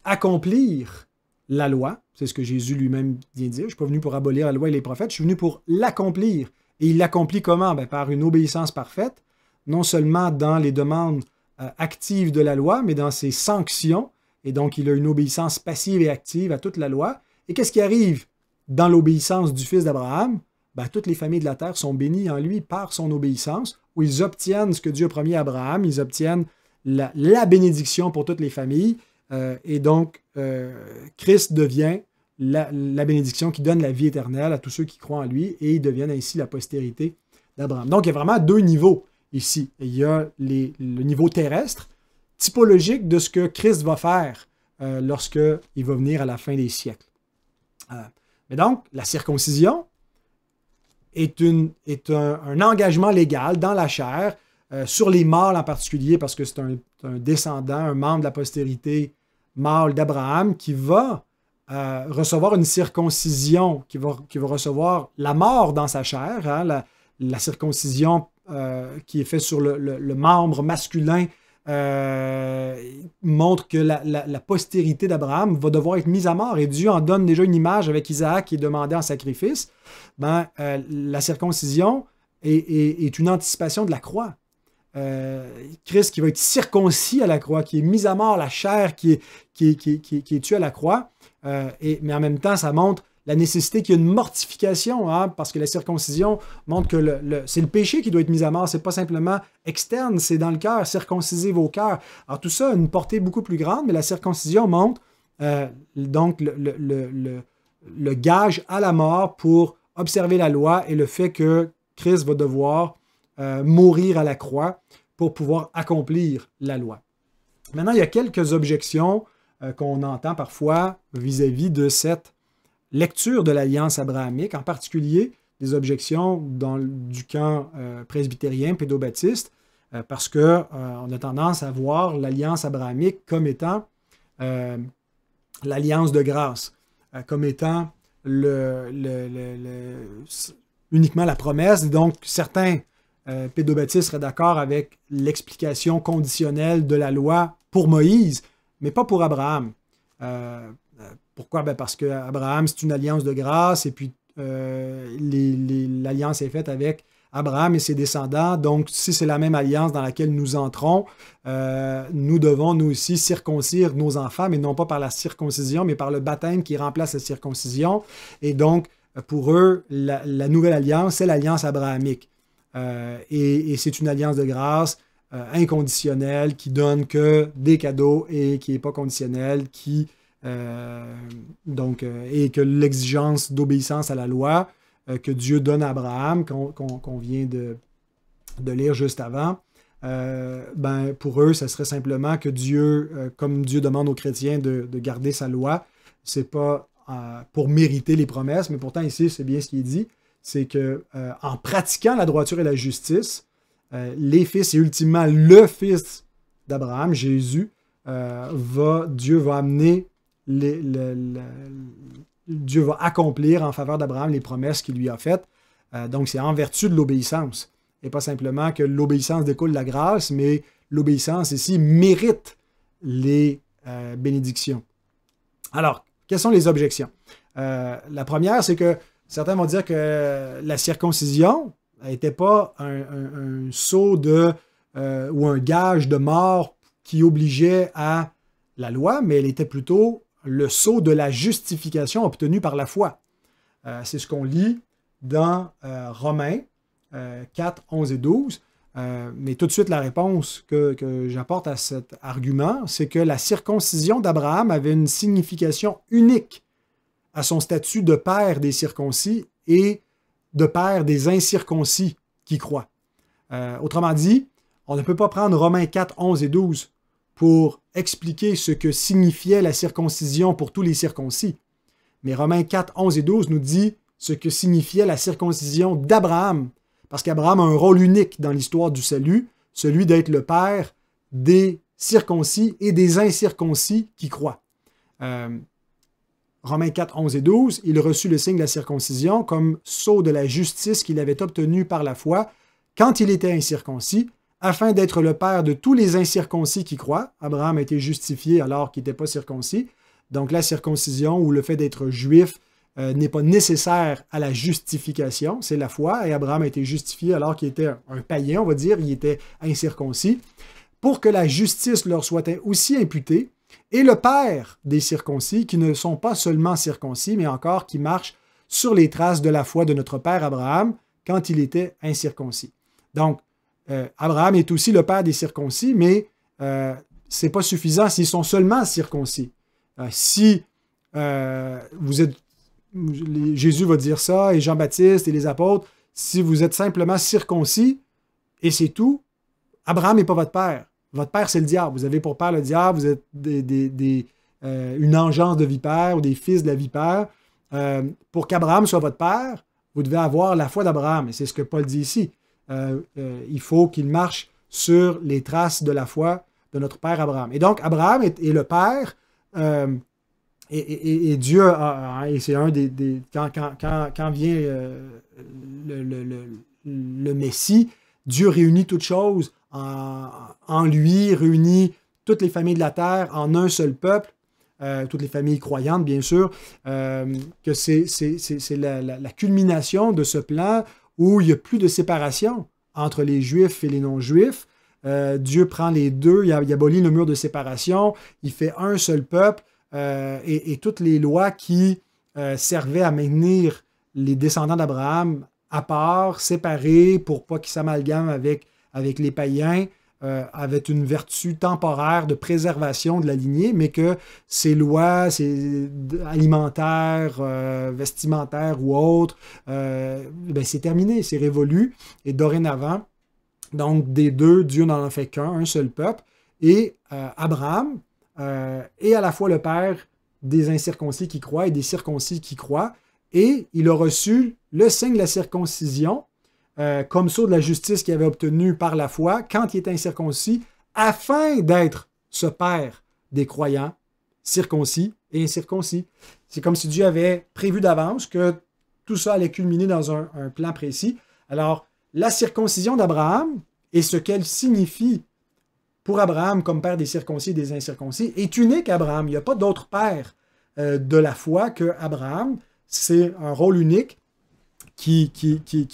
accomplir la loi. C'est ce que Jésus lui-même vient dire. Je ne suis pas venu pour abolir la loi et les prophètes, je suis venu pour l'accomplir. Et il l'accomplit comment? Ben, par une obéissance parfaite, non seulement dans les demandes actives de la loi, mais dans ses sanctions. Et donc, il a une obéissance passive et active à toute la loi. Et qu'est-ce qui arrive dans l'obéissance du fils d'Abraham? Ben, toutes les familles de la terre sont bénies en lui par son obéissance, où ils obtiennent ce que Dieu a promis à Abraham, ils obtiennent la bénédiction pour toutes les familles. Et donc, Christ devient la bénédiction qui donne la vie éternelle à tous ceux qui croient en lui, et ils deviennent ainsi la postérité d'Abraham. Donc, il y a vraiment deux niveaux ici. Il y a le niveau terrestre, typologique de ce que Christ va faire lorsqu'il va venir à la fin des siècles. Mais donc, la circoncision est un engagement légal dans la chair, sur les mâles en particulier, parce que c'est un descendant, un membre de la postérité mâle d'Abraham qui va recevoir une circoncision, qui va recevoir la mort dans sa chair, hein, la circoncision qui est faite sur le membre masculin montre que la postérité d'Abraham va devoir être mise à mort. Et Dieu en donne déjà une image avec Isaac qui est demandé en sacrifice. La circoncision est une anticipation de la croix. Christ qui va être circoncis à la croix, qui est mis à mort, la chair qui est tuée à la croix. Mais en même temps, ça montre la nécessité qu'il y ait une mortification, hein, parce que la circoncision montre que c'est le péché qui doit être mis à mort, c'est pas simplement externe, c'est dans le cœur, circonciser vos cœurs. Alors tout ça a une portée beaucoup plus grande, mais la circoncision montre donc le gage à la mort pour observer la loi et le fait que Christ va devoir mourir à la croix pour pouvoir accomplir la loi. Maintenant, il y a quelques objections qu'on entend parfois vis-à-vis de cette lecture de l'Alliance abrahamique, en particulier des objections du camp presbytérien, pédobaptiste, parce qu'on a tendance à voir l'Alliance abrahamique comme étant l'Alliance de grâce, comme étant uniquement la promesse. Donc, certains pédobaptistes seraient d'accord avec l'explication conditionnelle de la loi pour Moïse, mais pas pour Abraham. Pourquoi? Parce qu'Abraham, c'est une alliance de grâce, et puis l'alliance est faite avec Abraham et ses descendants. Donc, si c'est la même alliance dans laquelle nous entrons, nous devons, nous aussi, circoncire nos enfants, mais non pas par la circoncision, mais par le baptême qui remplace la circoncision. Et donc, pour eux, la nouvelle alliance, c'est l'alliance abrahamique. Et c'est une alliance de grâce inconditionnelle qui donne que des cadeaux et qui n'est pas conditionnelle, et que l'exigence d'obéissance à la loi que Dieu donne à Abraham, qu'on vient de lire juste avant, pour eux, ce serait simplement que Dieu, comme Dieu demande aux chrétiens de garder sa loi, c'est pas pour mériter les promesses, mais pourtant ici, c'est bien ce qui est dit, c'est que en pratiquant la droiture et la justice, les fils et ultimement le fils d'Abraham, Jésus, Dieu va amener Dieu va accomplir en faveur d'Abraham les promesses qu'il lui a faites. Donc, c'est en vertu de l'obéissance. Et pas simplement que l'obéissance découle de la grâce, mais l'obéissance ici mérite les bénédictions. Alors, quelles sont les objections? La première, c'est que certains vont dire que la circoncision n'était pas un sceau ou un gage de mort qui obligeait à la loi, mais elle était plutôt le sceau de la justification obtenue par la foi. C'est ce qu'on lit dans Romains 4, 11 et 12. Mais tout de suite, la réponse que j'apporte à cet argument, c'est que la circoncision d'Abraham avait une signification unique à son statut de père des circoncis et de père des incirconcis qui croient. Autrement dit, on ne peut pas prendre Romains 4, 11 et 12 pour expliquer ce que signifiait la circoncision pour tous les circoncis. Mais Romains 4, 11 et 12 nous dit ce que signifiait la circoncision d'Abraham, parce qu'Abraham a un rôle unique dans l'histoire du salut, celui d'être le père des circoncis et des incirconcis qui croient. Romains 4, 11 et 12, il reçut le signe de la circoncision comme sceau de la justice qu'il avait obtenue par la foi quand il était incirconcis, afin d'être le père de tous les incirconcis qui croient. Abraham a été justifié alors qu'il n'était pas circoncis. Donc la circoncision ou le fait d'être juif n'est pas nécessaire à la justification, c'est la foi. Et Abraham a été justifié alors qu'il était un païen, on va dire, il était incirconcis, pour que la justice leur soit aussi imputée, et le père des circoncis, qui ne sont pas seulement circoncis, mais encore qui marchent sur les traces de la foi de notre père Abraham quand il était incirconcis. Donc, Abraham est aussi le père des circoncis, mais ce n'est pas suffisant s'ils sont seulement circoncis. Si vous êtes, Jésus va dire ça, et Jean-Baptiste et les apôtres, si vous êtes simplement circoncis, et c'est tout, Abraham n'est pas votre père. Votre père, c'est le diable. Vous avez pour père le diable, vous êtes une engeance de vipère ou des fils de la vipère. Pour qu'Abraham soit votre père, vous devez avoir la foi d'Abraham. Et c'est ce que Paul dit ici. Il faut qu'il marche sur les traces de la foi de notre père Abraham. Et donc, Abraham est le père, et Dieu, et c'est un quand vient le Messie, Dieu réunit toutes choses en lui réunit toutes les familles de la terre en un seul peuple, toutes les familles croyantes, bien sûr, que c'est la culmination de ce plan où il n'y a plus de séparation entre les Juifs et les non-Juifs. Dieu prend les deux, il abolit le mur de séparation, il fait un seul peuple, et toutes les lois qui servaient à maintenir les descendants d'Abraham à part, séparés pour pas qu'ils s'amalgament avec les païens, avaient une vertu temporaire de préservation de la lignée, mais que ces lois alimentaires, vestimentaires ou autres, c'est terminé, c'est révolu. Et dorénavant, donc des deux, Dieu n'en a fait qu'un, un seul peuple. Et Abraham est à la fois le père des incirconcis qui croient et des circoncis qui croient. Et il a reçu le signe de la circoncision comme sceau de la justice qu'il avait obtenu par la foi quand il était incirconcis, afin d'être ce père des croyants circoncis et incirconcis. C'est comme si Dieu avait prévu d'avance que tout ça allait culminer dans un plan précis. Alors, la circoncision d'Abraham et ce qu'elle signifie pour Abraham comme père des circoncis et des incirconcis est unique à Abraham. Il n'y a pas d'autre père de la foi que Abraham. C'est un rôle unique qui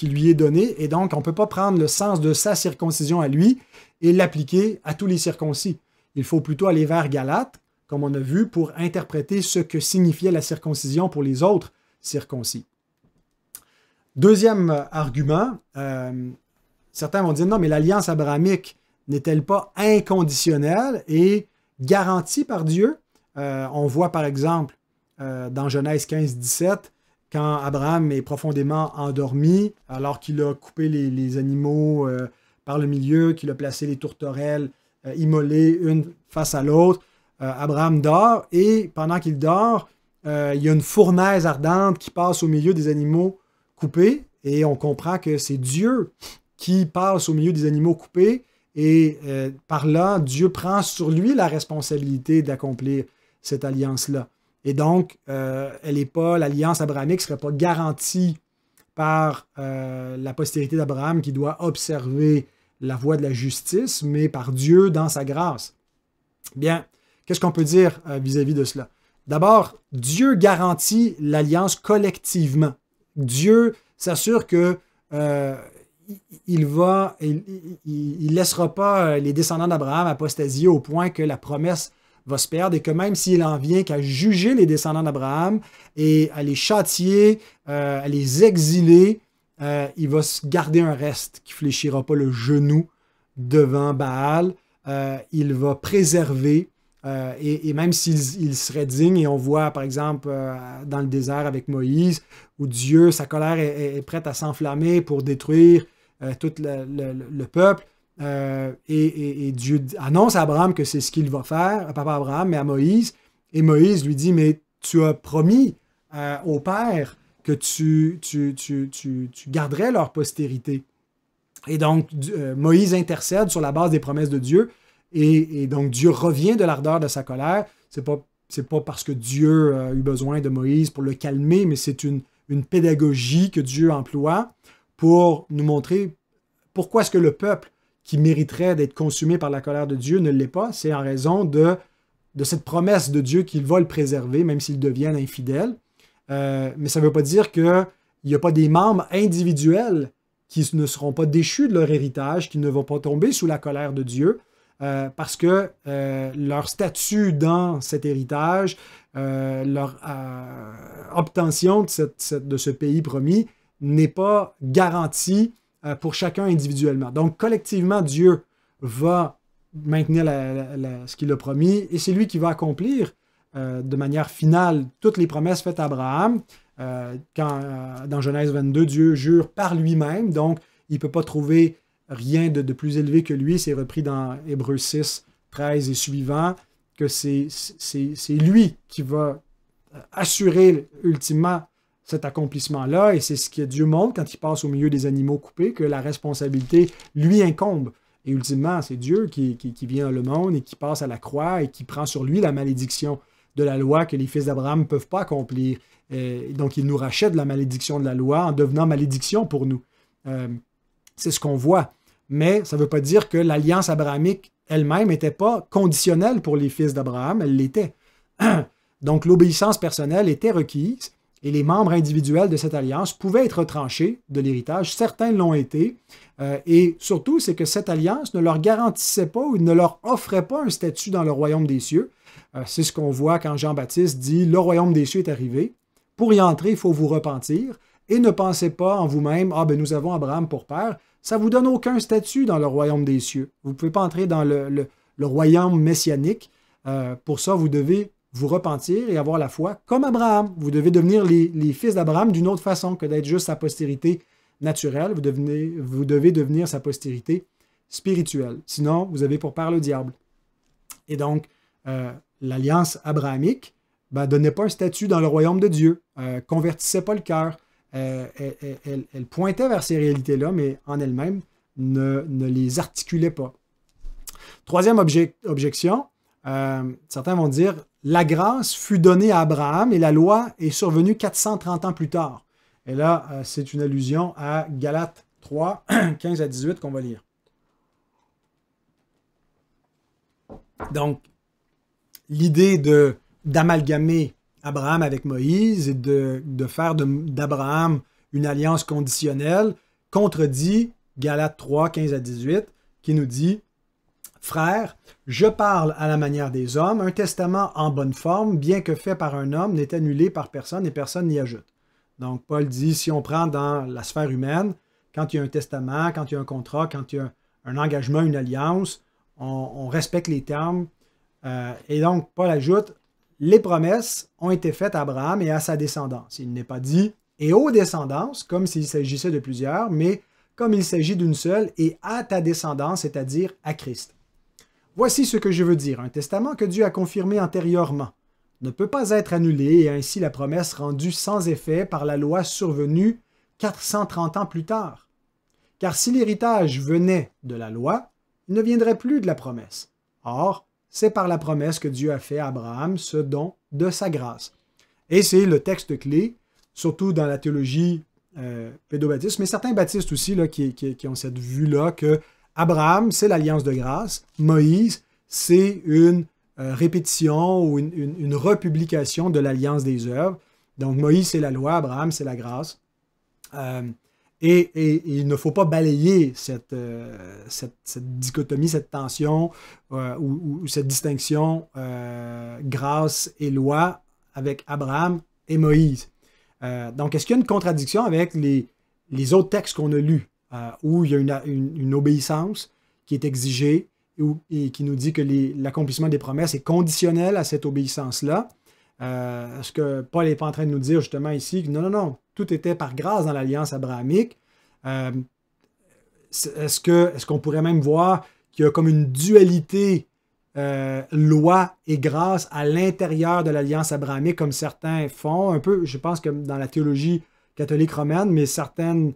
lui est donné, et donc on ne peut pas prendre le sens de sa circoncision à lui et l'appliquer à tous les circoncis. Il faut plutôt aller vers Galates, comme on a vu, pour interpréter ce que signifiait la circoncision pour les autres circoncis. Deuxième argument, certains vont dire non, mais l'alliance abrahamique n'est-elle pas inconditionnelle et garantie par Dieu? On voit par exemple dans Genèse 15-17, quand Abraham est profondément endormi, alors qu'il a coupé les animaux par le milieu, qu'il a placé les tourterelles immolées une face à l'autre, Abraham dort, et pendant qu'il dort, il y a une fournaise ardente qui passe au milieu des animaux coupés, et on comprend que c'est Dieu qui passe au milieu des animaux coupés, et par là, Dieu prend sur lui la responsabilité d'accomplir cette alliance-là. Et donc, l'alliance abrahamique ne serait pas garantie par la postérité d'Abraham qui doit observer la voie de la justice, mais par Dieu dans sa grâce. Bien, qu'est-ce qu'on peut dire vis-à-vis de cela? D'abord, Dieu garantit l'alliance collectivement. Dieu s'assure que il laissera pas les descendants d'Abraham apostasier au point que la promesse va se perdre, et que même s'il en vient qu'à juger les descendants d'Abraham et à les châtier, à les exiler, il va se garder un reste qui ne fléchira pas le genou devant Baal. Il va préserver, et même s'il serait digne, et on voit par exemple dans le désert avec Moïse, où Dieu, sa colère est prête à s'enflammer pour détruire tout le peuple. Et Dieu annonce à Abraham que c'est ce qu'il va faire, à papa Abraham, mais à Moïse. Et Moïse lui dit, mais tu as promis au Père que tu garderais leur postérité. Et donc, Moïse intercède sur la base des promesses de Dieu. Et donc, Dieu revient de l'ardeur de sa colère. C'est pas parce que Dieu a eu besoin de Moïse pour le calmer, mais c'est une pédagogie que Dieu emploie pour nous montrer pourquoi est-ce que le peuple qui mériterait d'être consumé par la colère de Dieu ne l'est pas. C'est en raison de cette promesse de Dieu qu'il va le préserver, même s'ils deviennent infidèles. Mais ça ne veut pas dire qu'il n'y a pas des membres individuels qui ne seront pas déchus de leur héritage, qui ne vont pas tomber sous la colère de Dieu, parce que leur statut dans cet héritage, leur obtention de ce pays promis n'est pas garantie pour chacun individuellement. Donc, collectivement, Dieu va maintenir ce qu'il a promis, et c'est lui qui va accomplir de manière finale toutes les promesses faites à Abraham. Quand dans Genèse 22, Dieu jure par lui-même, donc il ne peut pas trouver rien de plus élevé que lui. C'est repris dans Hébreux 6, 13 et suivant, que c'est lui qui va assurer ultimement cet accomplissement-là, et c'est ce que Dieu montre quand il passe au milieu des animaux coupés, que la responsabilité lui incombe. Et ultimement, c'est Dieu qui vient dans le monde et qui passe à la croix et qui prend sur lui la malédiction de la loi que les fils d'Abraham ne peuvent pas accomplir. Donc, il nous rachète de la malédiction de la loi en devenant malédiction pour nous. C'est ce qu'on voit mais ça ne veut pas dire que l'alliance abrahamique elle-même n'était pas conditionnelle pour les fils d'Abraham, elle l'était. Donc l'obéissance personnelle était requise et les membres individuels de cette alliance pouvaient être retranchés de l'héritage. Certains l'ont été. Et surtout, c'est que cette alliance ne leur garantissait pas ou ne leur offrait pas un statut dans le royaume des cieux. C'est ce qu'on voit quand Jean-Baptiste dit « Le royaume des cieux est arrivé. Pour y entrer, il faut vous repentir. Et ne pensez pas en vous-même, ah ben nous avons Abraham pour père. Ça ne vous donne aucun statut dans le royaume des cieux. Vous ne pouvez pas entrer dans le royaume messianique. Pour ça, vous devez vous repentir et avoir la foi comme Abraham. Vous devez devenir les fils d'Abraham d'une autre façon que d'être juste sa postérité naturelle. Vous devez devenir sa postérité spirituelle. Sinon, vous avez pour père le diable. Et donc, l'alliance abrahamique ne donnait pas un statut dans le royaume de Dieu, convertissait pas le cœur. Elle pointait vers ces réalités-là, mais en elle-même ne les articulait pas. Troisième objection, certains vont dire la grâce fut donnée à Abraham et la loi est survenue 430 ans plus tard. Et là, c'est une allusion à Galates 3, 15 à 18 qu'on va lire. Donc, l'idée d'amalgamer Abraham avec Moïse et de faire d'Abraham une alliance conditionnelle contredit Galates 3, 15 à 18, qui nous dit « Frères, je parle à la manière des hommes, un testament en bonne forme, bien que fait par un homme, n'est annulé par personne et personne n'y ajoute. » Donc, Paul dit, si on prend dans la sphère humaine, quand il y a un testament, quand il y a un contrat, quand il y a un engagement, une alliance, on respecte les termes. Et donc, Paul ajoute, les promesses ont été faites à Abraham et à sa descendance. Il n'est pas dit « et aux descendances », comme s'il s'agissait de plusieurs, mais comme il s'agit d'une seule, et à ta descendance, c'est-à-dire à Christ. Voici ce que je veux dire. Un testament que Dieu a confirmé antérieurement ne peut pas être annulé et ainsi la promesse rendue sans effet par la loi survenue 430 ans plus tard. Car si l'héritage venait de la loi, il ne viendrait plus de la promesse. Or, c'est par la promesse que Dieu a fait à Abraham ce don de sa grâce. Et c'est le texte clé, surtout dans la théologie pédobaptiste, mais certains baptistes aussi là, qui ont cette vue-là que Abraham, c'est l'alliance de grâce, Moïse, c'est une répétition ou une republication de l'alliance des œuvres. Donc Moïse, c'est la loi, Abraham, c'est la grâce. Et il ne faut pas balayer cette dichotomie, cette tension ou cette distinction grâce et loi avec Abraham et Moïse. Donc, est-ce qu'il y a une contradiction avec les autres textes qu'on a lus où il y a une obéissance qui est exigée et qui nous dit que l'accomplissement des promesses est conditionnel à cette obéissance-là? Est-ce que Paul n'est pas en train de nous dire justement ici que non, tout était par grâce dans l'alliance abrahamique? Est-ce qu'on pourrait même voir qu'il y a comme une dualité loi et grâce à l'intérieur de l'alliance abrahamique, comme certains font, un peu, je pense que dans la théologie catholique romaine, mais certaines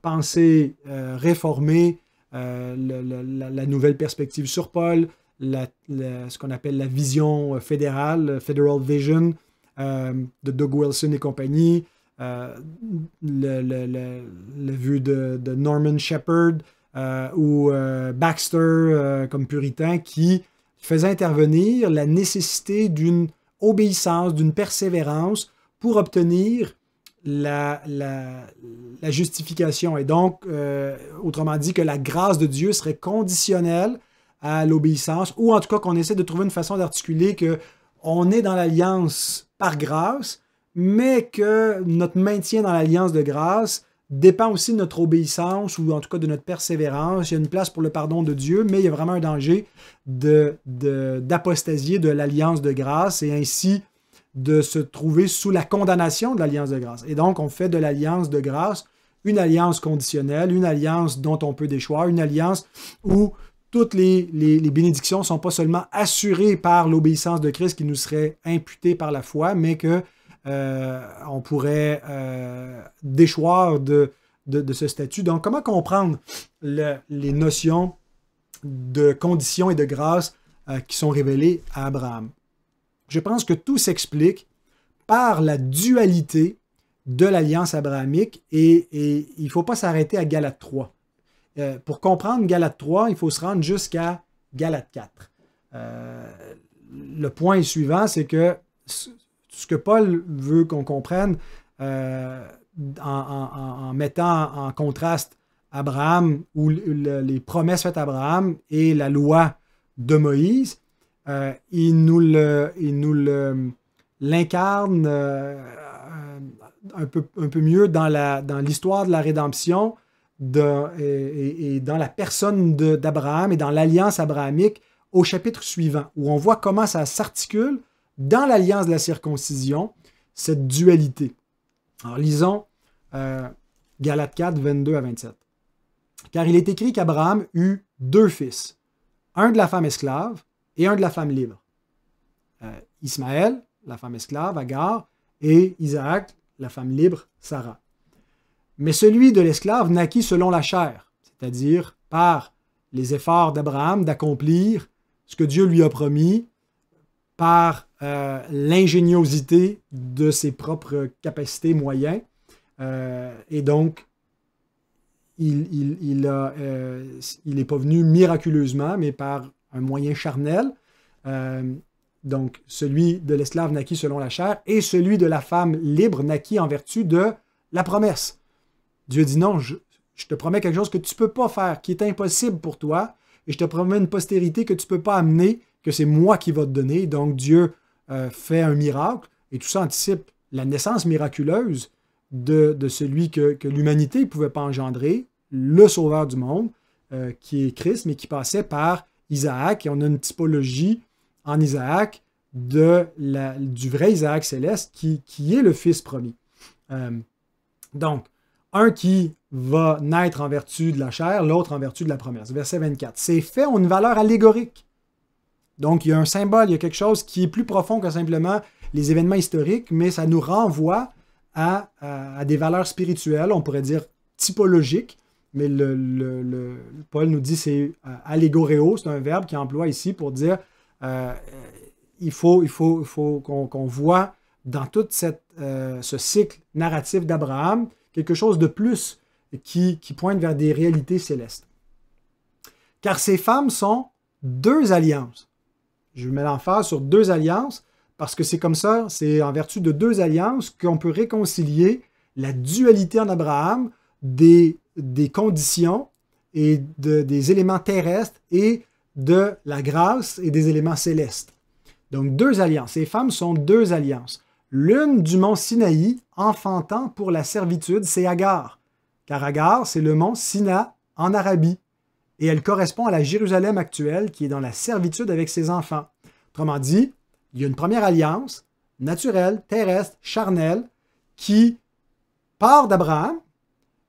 pensées réformées, la nouvelle perspective sur Paul, ce qu'on appelle la vision fédérale, Federal Vision, de Doug Wilson et compagnie, la vue de Norman Shepherd ou Baxter comme puritain qui faisait intervenir la nécessité d'une obéissance, d'une persévérance pour obtenir la justification. Et donc, autrement dit, que la grâce de Dieu serait conditionnelle à l'obéissance, ou en tout cas qu'on essaie de trouver une façon d'articuler qu'on est dans l'alliance par grâce, mais que notre maintien dans l'alliance de grâce dépend aussi de notre obéissance, ou en tout cas de notre persévérance. Il y a une place pour le pardon de Dieu, mais il y a vraiment un danger d'apostasier de l'alliance de grâce, et ainsi de se trouver sous la condamnation de l'alliance de grâce. Et donc, on fait de l'alliance de grâce une alliance conditionnelle, une alliance dont on peut déchoir, une alliance où toutes les bénédictions ne sont pas seulement assurées par l'obéissance de Christ qui nous serait imputée par la foi, mais que on pourrait déchoir de ce statut. Donc, comment comprendre les notions de conditions et de grâce qui sont révélées à Abraham? Je pense que tout s'explique par la dualité de l'alliance abrahamique et il ne faut pas s'arrêter à Galates 3. Pour comprendre Galates 3, il faut se rendre jusqu'à Galates 4. Le point suivant, c'est que ce que Paul veut qu'on comprenne en mettant en contraste Abraham ou les promesses faites à Abraham et la loi de Moïse, il nous l'incarne un peu mieux dans l'histoire de la rédemption et dans la personne d'Abraham et dans l'alliance abrahamique au chapitre suivant, où on voit comment ça s'articule dans l'alliance de la circoncision, cette dualité. Alors lisons Galates 4, 22 à 27. « Car il est écrit qu'Abraham eut 2 fils, un de la femme esclave et un de la femme libre. Ismaël, la femme esclave, Agar, et Isaac, la femme libre, Sarah. Mais celui de l'esclave naquit selon la chair, c'est-à-dire par les efforts d'Abraham d'accomplir ce que Dieu lui a promis, par l'ingéniosité de ses propres capacités, moyens. Et donc, il n'est pas venu miraculeusement, mais par un moyen charnel. Donc, celui de l'esclave naquit selon la chair, et celui de la femme libre naquit en vertu de la promesse. Dieu dit non, je te promets quelque chose que tu ne peux pas faire, qui est impossible pour toi, et je te promets une postérité que tu ne peux pas amener, que c'est moi qui va te donner. Donc, Dieu fait un miracle, et tout ça anticipe la naissance miraculeuse de celui que l'humanité ne pouvait pas engendrer, le sauveur du monde, qui est Christ, mais qui passait par Isaac, et on a une typologie en Isaac du vrai Isaac céleste qui est le Fils promis. Donc, un qui va naître en vertu de la chair, l'autre en vertu de la promesse. Verset 24. Ces faits ont une valeur allégorique. Donc, il y a un symbole, il y a quelque chose qui est plus profond que simplement les événements historiques, mais ça nous renvoie à des valeurs spirituelles, on pourrait dire typologiques, mais Paul nous dit c'est allégoréo, c'est un verbe qu'il emploie ici pour dire il faut qu'on voit dans tout ce cycle narratif d'Abraham quelque chose de plus qui pointe vers des réalités célestes. Car ces femmes sont 2 alliances. Je mets l'emphase sur 2 alliances parce que c'est comme ça, c'est en vertu de 2 alliances qu'on peut réconcilier la dualité en Abraham des conditions et des éléments terrestres et de la grâce et des éléments célestes. Donc 2 alliances. Ces femmes sont 2 alliances. L'une du mont Sinaï, enfantant pour la servitude, c'est Agar. Car Agar, c'est le mont Sina en Arabie. Et elle correspond à la Jérusalem actuelle qui est dans la servitude avec ses enfants. Autrement dit, il y a une première alliance naturelle, terrestre, charnelle, qui part d'Abraham,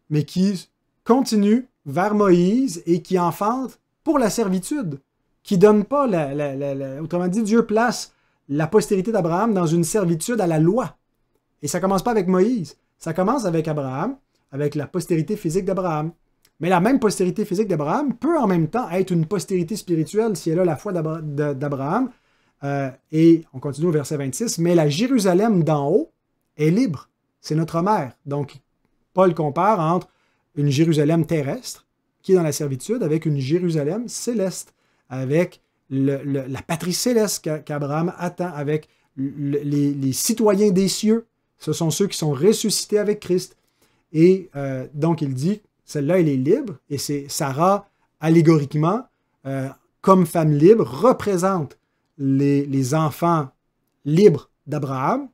mais qui continue vers Moïse et qui enfante pour la servitude, qui ne donne pas, autrement dit, Dieu place la postérité d'Abraham dans une servitude à la loi. Et ça ne commence pas avec Moïse, ça commence avec Abraham, avec la postérité physique d'Abraham. Mais la même postérité physique d'Abraham peut en même temps être une postérité spirituelle si elle a la foi d'Abraham. Et on continue au verset 26, mais la Jérusalem d'en haut est libre, c'est notre mère. Donc, Paul compare entre une Jérusalem terrestre, qui est dans la servitude, avec une Jérusalem céleste, avec la patrie céleste qu'Abraham attend, avec les citoyens des cieux. Ce sont ceux qui sont ressuscités avec Christ. Et donc, il dit, celle-là, elle est libre, et c'est Sarah, allégoriquement, comme femme libre, représente les enfants libres d'Abraham,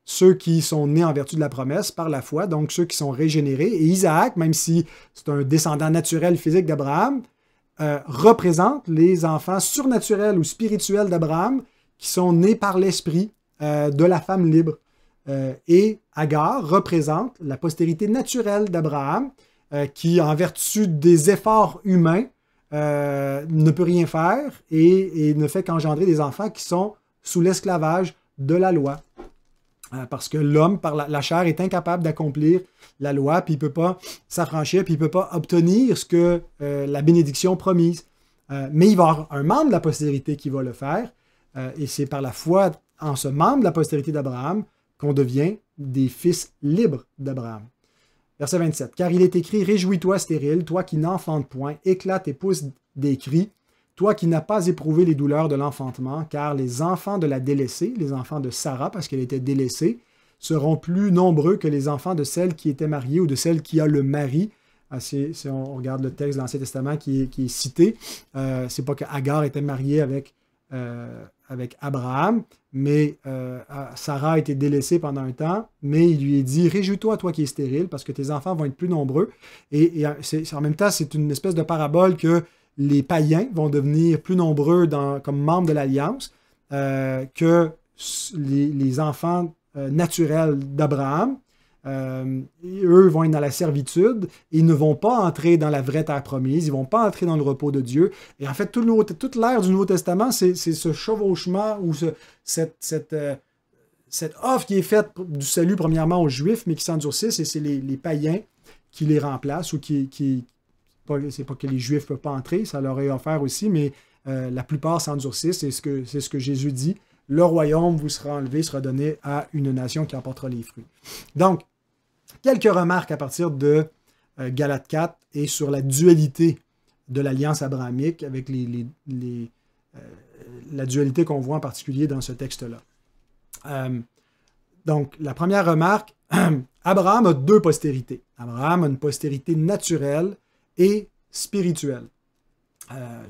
ceux qui sont nés en vertu de la promesse par la foi, donc ceux qui sont régénérés. Et Isaac, même si c'est un descendant naturel physique d'Abraham, représente les enfants surnaturels ou spirituels d'Abraham qui sont nés par l'esprit de la femme libre. Et Agar représente la postérité naturelle d'Abraham qui, en vertu des efforts humains, ne peut rien faire et ne fait qu'engendrer des enfants qui sont sous l'esclavage de la loi. Parce que l'homme, par la chair, est incapable d'accomplir la loi, puis il ne peut pas s'affranchir, puis il ne peut pas obtenir ce que la bénédiction promise. Mais il va y avoir un membre de la postérité qui va le faire, et c'est par la foi en ce membre de la postérité d'Abraham qu'on devient des fils libres d'Abraham. Verset 27. « Car il est écrit, réjouis-toi stérile, toi qui n'enfantes point, éclate et pousse des cris, toi qui n'as pas éprouvé les douleurs de l'enfantement, car les enfants de la délaissée, les enfants de Sarah, parce qu'elle était délaissée, seront plus nombreux que les enfants de celle qui était mariée ou de celle qui a le mari. » Si on regarde le texte de l'Ancien Testament qui est cité, c'est pas que Agar était mariée avec Abraham, mais Sarah a été délaissée pendant un temps, mais il lui est dit « Réjouis-toi, toi qui es stérile, parce que tes enfants vont être plus nombreux. » Et en même temps, c'est une espèce de parabole que les païens vont devenir plus nombreux comme membres de l'Alliance que les enfants naturels d'Abraham. Eux vont être dans la servitude, ils ne vont pas entrer dans la vraie terre promise, ils ne vont pas entrer dans le repos de Dieu. Et en fait, toute l'ère du Nouveau Testament, c'est ce chevauchement ou cette offre qui est faite du salut premièrement aux Juifs, mais qui s'endurcissent, et c'est les païens qui les remplacent ou c'est pas que les Juifs ne peuvent pas entrer, ça leur est offert aussi, mais la plupart s'endurcissent, c'est ce que Jésus dit. Le royaume vous sera enlevé, sera donné à une nation qui emportera les fruits. Donc, quelques remarques à partir de Galates 4 et sur la dualité de l'alliance abrahamique avec la dualité qu'on voit en particulier dans ce texte-là. Donc, la première remarque, Abraham a deux postérités. Abraham a une postérité naturelle et spirituelle.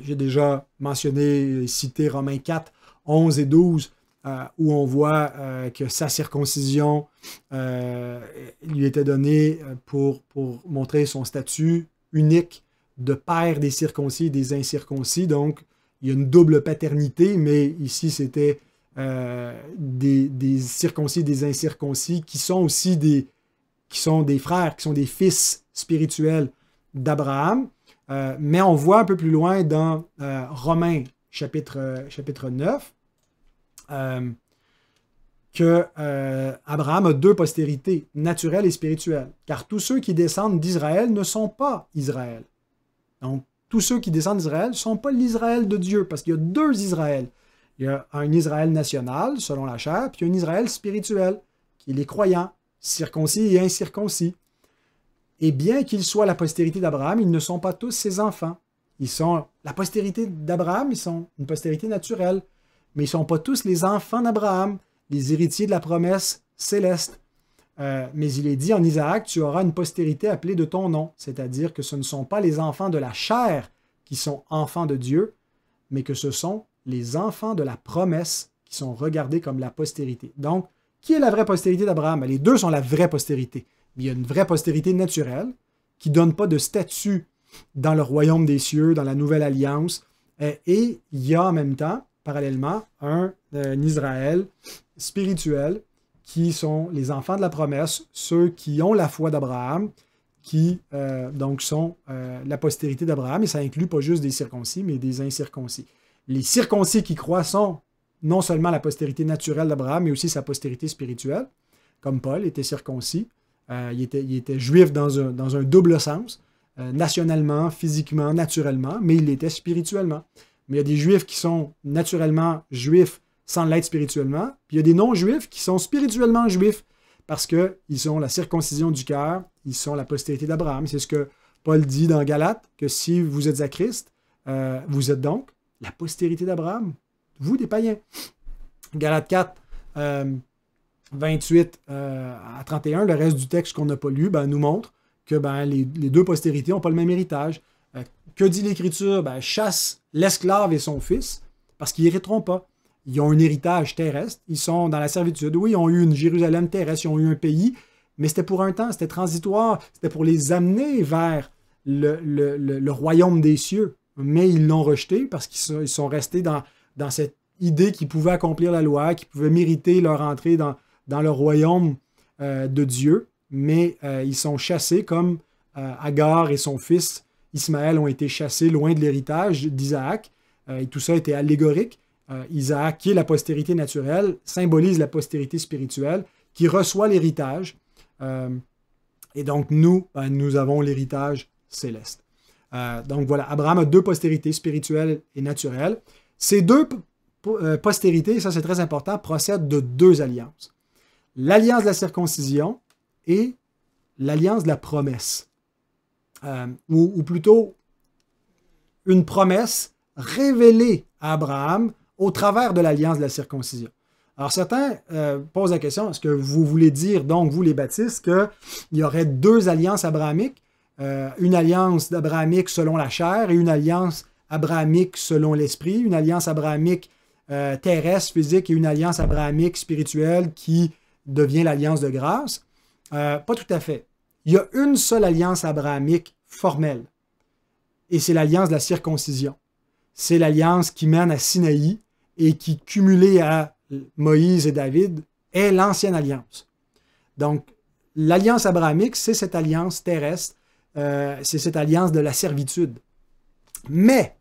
J'ai déjà mentionné, cité Romains 4, 11 et 12, où on voit que sa circoncision lui était donnée pour montrer son statut unique de père des circoncis et des incirconcis. Donc, il y a une double paternité, mais ici, c'était des circoncis et des incirconcis qui sont aussi des frères, qui sont des fils spirituels d'Abraham. Mais on voit un peu plus loin dans Romains chapitre 9, que Abraham a deux postérités, naturelles et spirituelles. Car tous ceux qui descendent d'Israël ne sont pas Israël. Donc, tous ceux qui descendent d'Israël ne sont pas l'Israël de Dieu, parce qu'il y a deux Israël. Il y a un Israël national, selon la chair, puis il y a un Israël spirituel, qui est les croyants, circoncis et incirconcis. Et bien qu'ils soient la postérité d'Abraham, ils ne sont pas tous ses enfants. Ils sont la postérité d'Abraham, ils sont une postérité naturelle, mais ils ne sont pas tous les enfants d'Abraham, les héritiers de la promesse céleste. Mais il est dit en Isaac, tu auras une postérité appelée de ton nom, c'est-à-dire que ce ne sont pas les enfants de la chair qui sont enfants de Dieu, mais que ce sont les enfants de la promesse qui sont regardés comme la postérité. Donc, qui est la vraie postérité d'Abraham? Les deux sont la vraie postérité. Mais il y a une vraie postérité naturelle qui ne donne pas de statut dans le royaume des cieux, dans la nouvelle alliance. Et il y a en même temps, parallèlement, un Israël spirituel qui sont les enfants de la promesse, ceux qui ont la foi d'Abraham, qui donc sont la postérité d'Abraham, et ça inclut pas juste des circoncis, mais des incirconcis. Les circoncis qui croient sont non seulement la postérité naturelle d'Abraham, mais aussi sa postérité spirituelle, comme Paul était circoncis. Il était juif dans un double sens, nationalement, physiquement, naturellement, mais il l'était spirituellement. Mais il y a des juifs qui sont naturellement juifs sans l'être spirituellement, puis il y a des non-juifs qui sont spirituellement juifs parce qu'ils ont la circoncision du cœur, ils sont la postérité d'Abraham. C'est ce que Paul dit dans Galates, que si vous êtes à Christ, vous êtes donc la postérité d'Abraham, vous des païens. Galates 4, 28 à 31, le reste du texte qu'on n'a pas lu, nous montre que les deux postérités n'ont pas le même héritage. Que dit l'Écriture? Chasse l'esclave et son fils, parce qu'ils n'hériteront pas. Ils ont un héritage terrestre, ils sont dans la servitude. Oui, ils ont eu une Jérusalem terrestre, ils ont eu un pays, mais c'était pour un temps, c'était transitoire, c'était pour les amener vers le royaume des cieux. Mais ils l'ont rejeté parce qu'ils sont restés dans cette idée qu'ils pouvaient accomplir la loi, qu'ils pouvaient mériter leur entrée dans le royaume de Dieu. Mais ils sont chassés comme Agar et son fils Ismaël ont été chassés loin de l'héritage d'Isaac. Et tout ça était allégorique. Isaac, qui est la postérité naturelle, symbolise la postérité spirituelle, qui reçoit l'héritage. Et donc, nous avons l'héritage céleste. Donc voilà, Abraham a deux postérités, spirituelles et naturelles. Ces deux postérités, ça c'est très important, procèdent de deux alliances. L'alliance de la circoncision et l'alliance de la promesse. Ou plutôt, une promesse révélée à Abraham au travers de l'alliance de la circoncision. Alors certains posent la question, est-ce que vous voulez dire, donc vous les baptistes, qu'il y aurait deux alliances abrahamiques, une alliance abrahamique selon la chair et une alliance abrahamique selon l'esprit, une alliance abrahamique terrestre, physique et une alliance abrahamique spirituelle qui devient l'alliance de grâce? Pas tout à fait. Il y a une seule alliance abrahamique formelle et c'est l'alliance de la circoncision. C'est l'alliance qui mène à Sinaï et qui, cumulée à Moïse et David, est l'ancienne alliance. Donc, l'alliance abrahamique, c'est cette alliance terrestre, c'est cette alliance de la servitude. Mais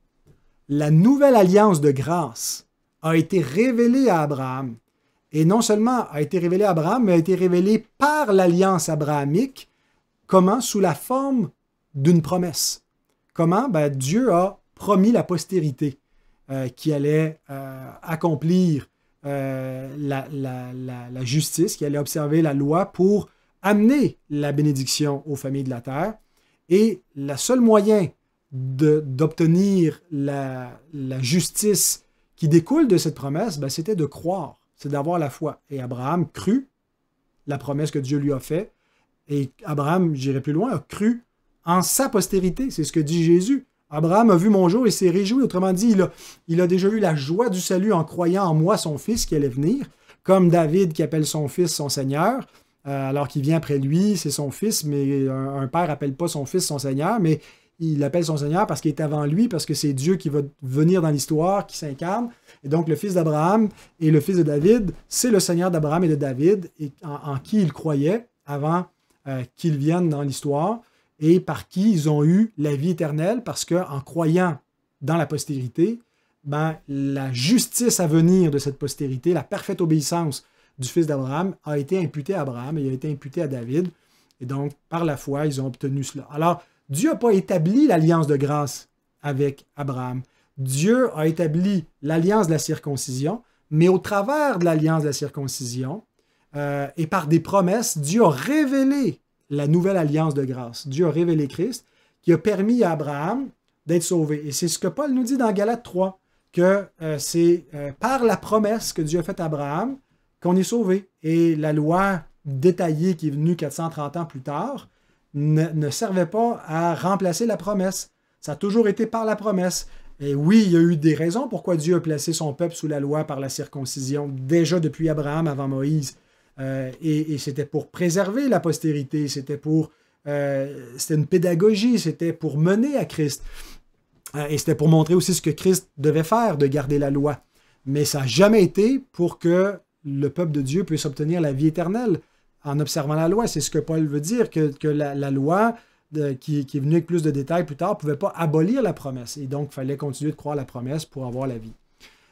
la nouvelle alliance de grâce a été révélée à Abraham. Et non seulement a été révélée à Abraham, mais a été révélée par l'alliance abrahamique. Comment? Sous la forme d'une promesse. Comment? Ben, Dieu a promis la postérité qui allait accomplir la justice, qui allait observer la loi pour amener la bénédiction aux familles de la terre. Et le seul moyen d'obtenir la justice qui découle de cette promesse, ben, c'était de croire, c'est d'avoir la foi. Et Abraham crut la promesse que Dieu lui a faite. Et Abraham, j'irai plus loin, a cru en sa postérité. C'est ce que dit Jésus. Abraham a vu mon jour et s'est réjoui. Autrement dit, il a déjà eu la joie du salut en croyant en moi, son fils, qui allait venir. Comme David qui appelle son fils son Seigneur, alors qu'il vient après lui, c'est son fils, mais un père n'appelle pas son fils son Seigneur, mais il l'appelle son Seigneur parce qu'il est avant lui, parce que c'est Dieu qui va venir dans l'histoire, qui s'incarne. Et donc, le fils d'Abraham et le fils de David, c'est le Seigneur d'Abraham et de David, et en qui il croyait avant qu'ils viennent dans l'histoire, et par qui ils ont eu la vie éternelle, parce qu'en croyant dans la postérité, ben, la justice à venir de cette postérité, la parfaite obéissance du fils d'Abraham a été imputée à Abraham et a été imputée à David. Et donc, par la foi, ils ont obtenu cela. Alors, Dieu n'a pas établi l'alliance de grâce avec Abraham. Dieu a établi l'alliance de la circoncision, mais au travers de l'alliance de la circoncision et par des promesses, Dieu a révélé la nouvelle alliance de grâce. Dieu a révélé Christ qui a permis à Abraham d'être sauvé. Et c'est ce que Paul nous dit dans Galates 3, que c'est par la promesse que Dieu a faite à Abraham qu'on est sauvé. Et la loi détaillée qui est venue 430 ans plus tard ne servait pas à remplacer la promesse. Ça a toujours été par la promesse. Et oui, il y a eu des raisons pourquoi Dieu a placé son peuple sous la loi par la circoncision, déjà depuis Abraham avant Moïse. Et c'était pour préserver la postérité, c'était une pédagogie, c'était pour mener à Christ. Et c'était pour montrer aussi ce que Christ devait faire, de garder la loi. Mais ça n'a jamais été pour que le peuple de Dieu puisse obtenir la vie éternelle en observant la loi. C'est ce que Paul veut dire, que la loi, qui est venue avec plus de détails plus tard, ne pouvait pas abolir la promesse. Et donc, il fallait continuer de croire la promesse pour avoir la vie.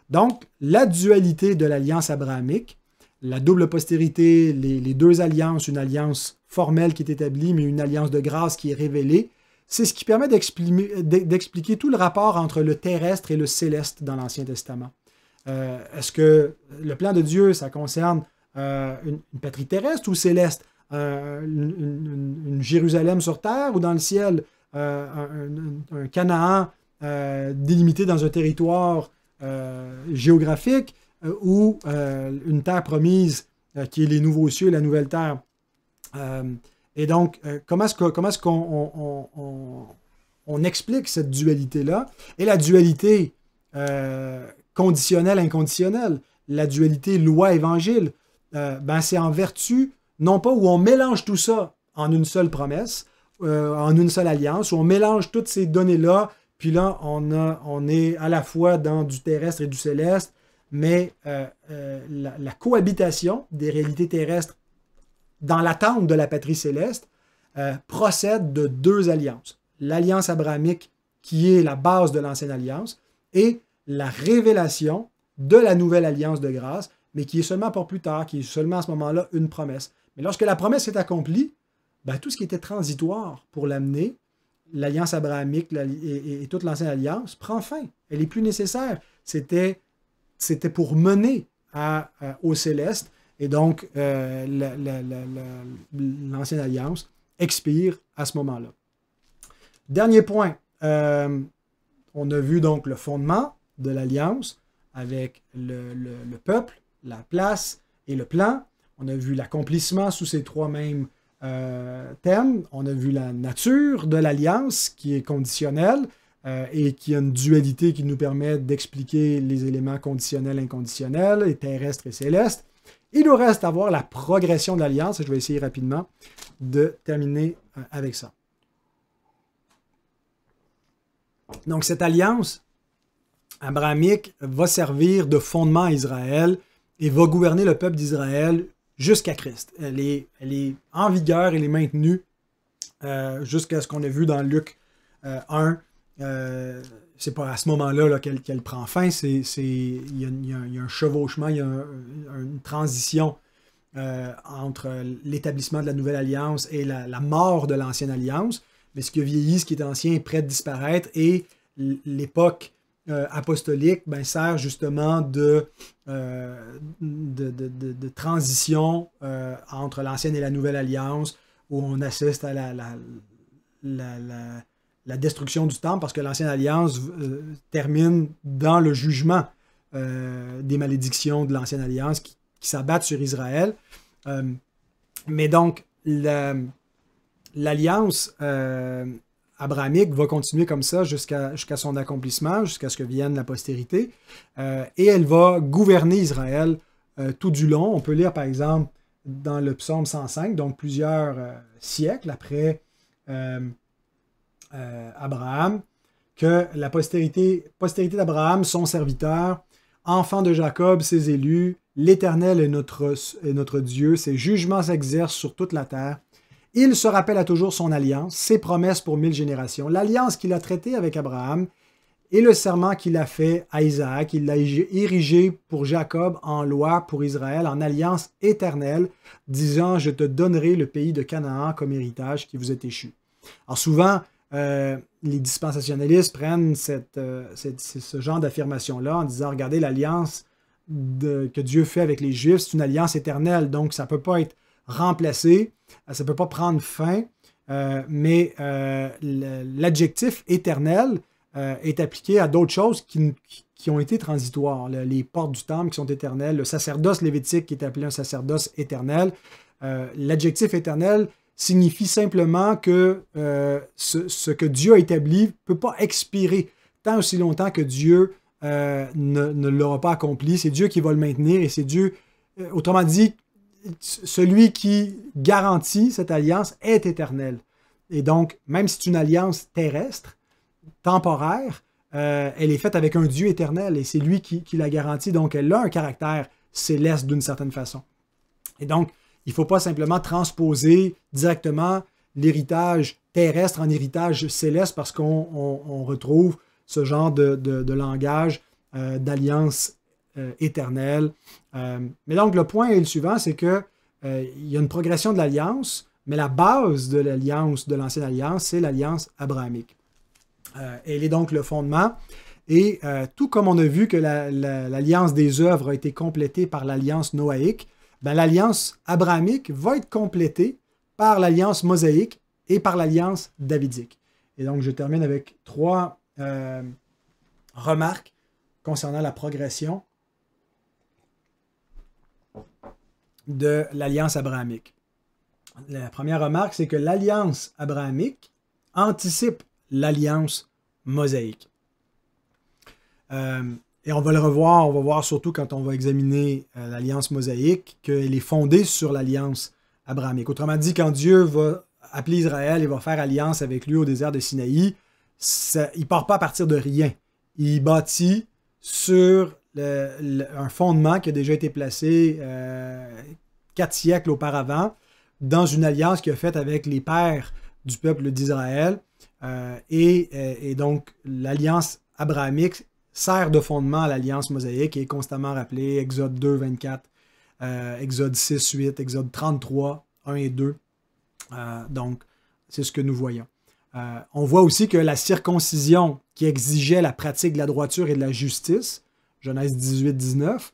Donc, la dualité de l'alliance abrahamique, la double postérité, les deux alliances, une alliance formelle qui est établie, mais une alliance de grâce qui est révélée, c'est ce qui permet d'expliquer tout le rapport entre le terrestre et le céleste dans l'Ancien Testament. Est-ce que le plan de Dieu, ça concerne une patrie terrestre ou céleste? Une Jérusalem sur terre ou dans le ciel? Un Canaan délimité dans un territoire géographique ou une terre promise qui est les nouveaux cieux et la nouvelle terre? Et donc, comment est-ce qu'on explique cette dualité-là? Et la dualité conditionnelle-inconditionnelle, la dualité loi-évangile, ben c'est en vertu, non pas où on mélange tout ça en une seule promesse, en une seule alliance, où on mélange toutes ces données-là, puis là, on est à la fois dans du terrestre et du céleste, mais la cohabitation des réalités terrestres dans l'attente de la patrie céleste procède de deux alliances. L'alliance abrahamique, qui est la base de l'ancienne alliance, et la révélation de la nouvelle alliance de grâce, mais qui est seulement pour plus tard, qui est seulement à ce moment-là une promesse. Mais lorsque la promesse est accomplie, ben, tout ce qui était transitoire pour l'amener, l'alliance abrahamique et toute l'ancienne alliance, prend fin. Elle n'est plus nécessaire. C'était pour mener au céleste. Et donc, l'ancienne alliance expire à ce moment-là. Dernier point, on a vu donc le fondement de l'alliance avec le peuple, la place et le plan. On a vu l'accomplissement sous ces trois mêmes thèmes. On a vu la nature de l'alliance qui est conditionnelle et qui a une dualité qui nous permet d'expliquer les éléments conditionnels, inconditionnels, et terrestres et célestes. Il nous reste à voir la progression de l'alliance et je vais essayer rapidement de terminer avec ça. Donc, cette alliance abrahamique va servir de fondement à Israël et va gouverner le peuple d'Israël jusqu'à Christ. Elle est en vigueur, elle est maintenue jusqu'à ce qu'on a vu dans Luc 1. C'est pas à ce moment-là qu'elle prend fin. Il y a un chevauchement, il y a une transition entre l'établissement de la nouvelle alliance et la mort de l'ancienne alliance. Mais ce qui a vieilli, ce qui est ancien est prêt de disparaître et l'époque apostolique sert justement de transition entre l'ancienne et la nouvelle alliance où on assiste à la destruction du temple parce que l'ancienne alliance termine dans le jugement des malédictions de l'ancienne alliance qui s'abattent sur Israël. Mais donc, l'alliance abrahamique va continuer comme ça jusqu'à son accomplissement, jusqu'à ce que vienne la postérité. Et elle va gouverner Israël tout du long. On peut lire, par exemple, dans le psaume 105, donc plusieurs siècles après Abraham, que la postérité d'Abraham, son serviteur, enfant de Jacob, ses élus, l'Éternel est notre Dieu, ses jugements s'exercent sur toute la terre. Il se rappelle à toujours son alliance, ses promesses pour 1000 générations, l'alliance qu'il a traitée avec Abraham et le serment qu'il a fait à Isaac. Il l'a érigé pour Jacob en loi pour Israël, en alliance éternelle, disant « Je te donnerai le pays de Canaan comme héritage qui vous est échu. » Alors souvent, les dispensationalistes prennent ce genre d'affirmation-là en disant « Regardez, l'alliance que Dieu fait avec les Juifs, c'est une alliance éternelle, donc ça ne peut pas être remplacé, ça ne peut pas prendre fin, mais l'adjectif éternel est appliqué à d'autres choses qui ont été transitoires. Les portes du temple qui sont éternelles, le sacerdoce lévitique qui est appelé un sacerdoce éternel. L'adjectif éternel signifie simplement que ce que Dieu a établi ne peut pas expirer tant aussi longtemps que Dieu ne l'aura pas accompli. C'est Dieu qui va le maintenir et c'est Dieu, autrement dit, celui qui garantit cette alliance est éternel. Et donc, même si c'est une alliance terrestre, temporaire, elle est faite avec un Dieu éternel et c'est lui qui la garantit. Donc, elle a un caractère céleste d'une certaine façon. Et donc, il ne faut pas simplement transposer directement l'héritage terrestre en héritage céleste parce qu'on retrouve ce genre de langage d'alliance éternelle. Mais donc, le point est le suivant, c'est qu'il y a une progression de l'alliance, mais la base de l'alliance, de l'ancienne alliance, c'est l'alliance abrahamique. Elle est donc le fondement. Et tout comme on a vu que l'alliance des œuvres a été complétée par l'alliance noaïque, l'alliance abrahamique va être complétée par l'alliance mosaïque et par l'alliance davidique. Et donc, je termine avec 3 remarques concernant la progression de l'alliance abrahamique. La première remarque, c'est que l'alliance abrahamique anticipe l'alliance mosaïque. Et on va le revoir, on va voir surtout quand on va examiner l'alliance mosaïque, qu'elle est fondée sur l'alliance abrahamique. Autrement dit, quand Dieu va appeler Israël et va faire alliance avec lui au désert de Sinaï, il ne part pas à partir de rien. Il bâtit sur un fondement qui a déjà été placé 4 siècles auparavant dans une alliance qu'il a faite avec les pères du peuple d'Israël. Et donc, l'alliance abrahamique sert de fondement à l'alliance mosaïque et est constamment rappelée, Exode 2, 24, Exode 6, 8, Exode 33, 1 et 2. Donc, c'est ce que nous voyons. On voit aussi que la circoncision qui exigeait la pratique de la droiture et de la justice, Genèse 18, 19,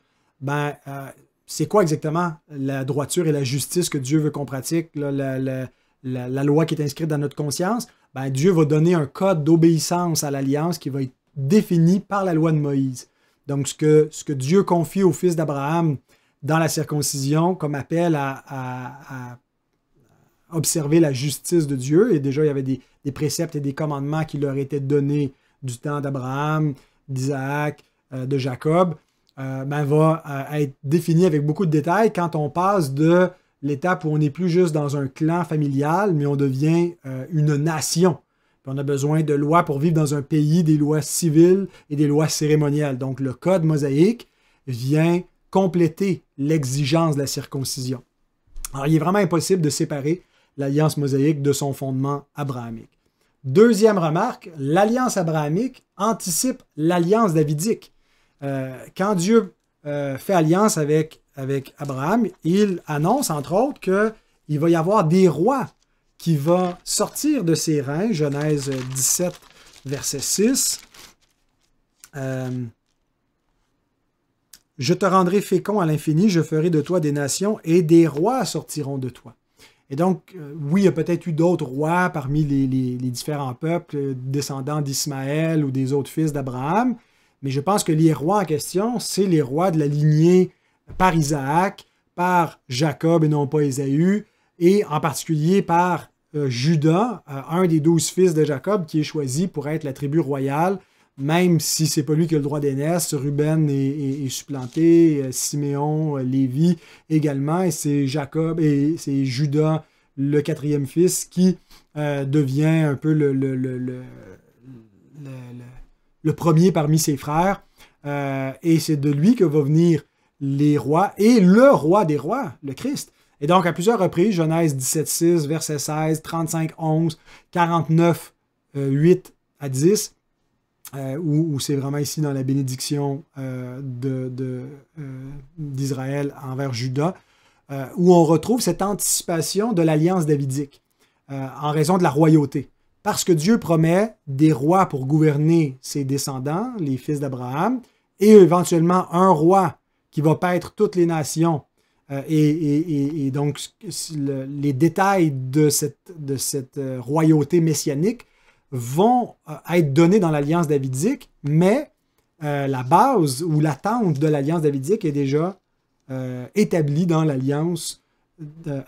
c'est quoi exactement la droiture et la justice que Dieu veut qu'on pratique? Là, la loi qui est inscrite dans notre conscience, ben, Dieu va donner un code d'obéissance à l'alliance qui va être défini par la loi de Moïse. Donc, ce que Dieu confie au fils d'Abraham dans la circoncision comme appel à observer la justice de Dieu, et déjà il y avait des préceptes et des commandements qui leur étaient donnés du temps d'Abraham, d'Isaac, de Jacob, ben, va être défini avec beaucoup de détails quand on passe de l'étape où on n'est plus juste dans un clan familial, mais on devient une nation. Puis on a besoin de lois pour vivre dans un pays, des lois civiles et des lois cérémonielles. Donc le code mosaïque vient compléter l'exigence de la circoncision. Alors il est vraiment impossible de séparer l'alliance mosaïque de son fondement abrahamique. Deuxième remarque, l'alliance abrahamique anticipe l'alliance davidique. Quand Dieu fait alliance avec Abraham, il annonce entre autres qu'il va y avoir des rois qui vont sortir de ses reins. Genèse 17, verset 6. Je te rendrai fécond à l'infini, je ferai de toi des nations et des rois sortiront de toi. Et donc, oui, il y a peut-être eu d'autres rois parmi les différents peuples, descendants d'Ismaël ou des autres fils d'Abraham, mais je pense que les rois en question, c'est les rois de la lignée par Isaac, par Jacob et non pas Ésaü, et en particulier par Juda, un des 12 fils de Jacob qui est choisi pour être la tribu royale, même si c'est pas lui qui a le droit d'aînesse. Ruben est supplanté, Siméon, Lévi également, et c'est Jacob et c'est Juda, le quatrième fils, qui devient un peu le premier parmi ses frères, et c'est de lui que va venir les rois, et le roi des rois, le Christ. Et donc, à plusieurs reprises, Genèse 17, 6, verset 16, 35, 11, 49, 8 à 10, où c'est vraiment ici dans la bénédiction d'Israël envers Juda, où on retrouve cette anticipation de l'alliance davidique, en raison de la royauté. Parce que Dieu promet des rois pour gouverner ses descendants, les fils d'Abraham, et éventuellement un roi qui va paître toutes les nations. Et donc, les détails de cette royauté messianique vont être donnés dans l'alliance davidique, mais la base ou l'attente de l'alliance davidique est déjà établie dans l'alliance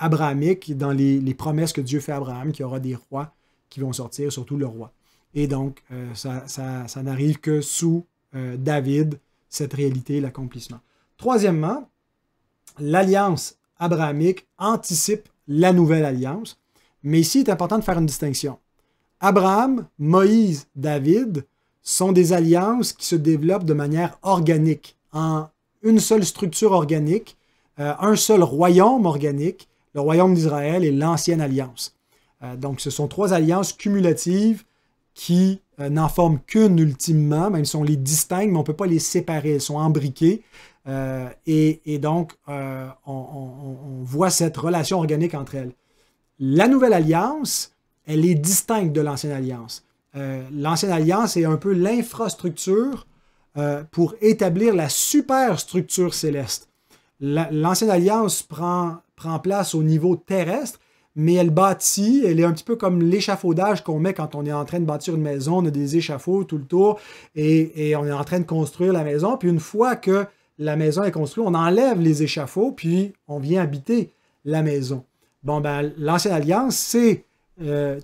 abrahamique, dans les promesses que Dieu fait à Abraham, qu'il y aura des rois qui vont sortir, surtout le roi. Et donc, ça n'arrive que sous David, cette réalité, l'accomplissement. Troisièmement, l'alliance abrahamique anticipe la nouvelle alliance, mais ici, il est important de faire une distinction. Abraham, Moïse, David sont des alliances qui se développent de manière organique, en une seule structure organique, un seul royaume organique, le royaume d'Israël et l'ancienne alliance. Donc, ce sont trois alliances cumulatives qui n'en forment qu'une ultimement, même si on les distingue, mais on ne peut pas les séparer, elles sont imbriquées. Et donc, on voit cette relation organique entre elles. La nouvelle alliance, elle est distincte de l'ancienne alliance. L'ancienne alliance est un peu l'infrastructure pour établir la superstructure céleste. L'ancienne alliance prend place au niveau terrestre, mais elle bâtit, elle est un petit peu comme l'échafaudage qu'on met quand on est en train de bâtir une maison. On a des échafauds tout le tour et on est en train de construire la maison. Puis une fois que la maison est construite, on enlève les échafauds, puis on vient habiter la maison. Bon, ben, l'ancienne alliance, c'est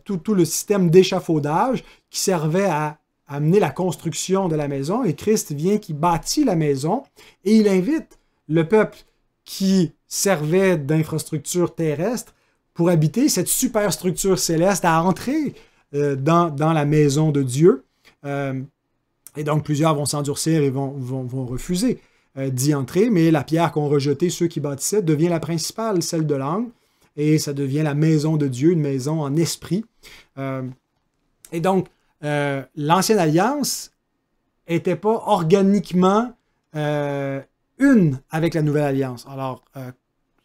tout le système d'échafaudage qui servait à amener la construction de la maison, et Christ vient qui bâtit la maison, et il invite le peuple qui servait d'infrastructure terrestre pour habiter cette superstructure céleste à entrer dans la maison de Dieu. Et donc, plusieurs vont s'endurcir et vont refuser d'y entrer, mais la pierre qu'ont rejetée ceux qui bâtissaient devient la principale, celle de l'angle, et ça devient la maison de Dieu, une maison en esprit. Et donc, l'ancienne alliance n'était pas organiquement une avec la nouvelle alliance. Alors,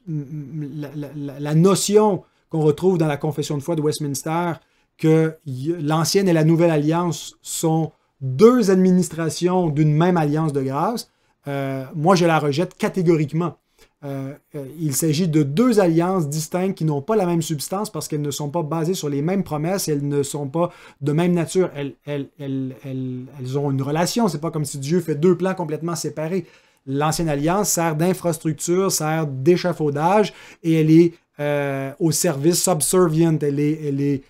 la notion qu'on retrouve dans la Confession de foi de Westminster, que l'ancienne et la nouvelle alliance sont deux administrations d'une même alliance de grâce, moi je la rejette catégoriquement. il s'agit de deux alliances distinctes qui n'ont pas la même substance parce qu'elles ne sont pas basées sur les mêmes promesses, elles ne sont pas de même nature. Elles ont une relation, c'est pas comme si Dieu fait deux plans complètement séparés. L'ancienne alliance sert d'infrastructure, sert d'échafaudage et elle est au service subservient, elle est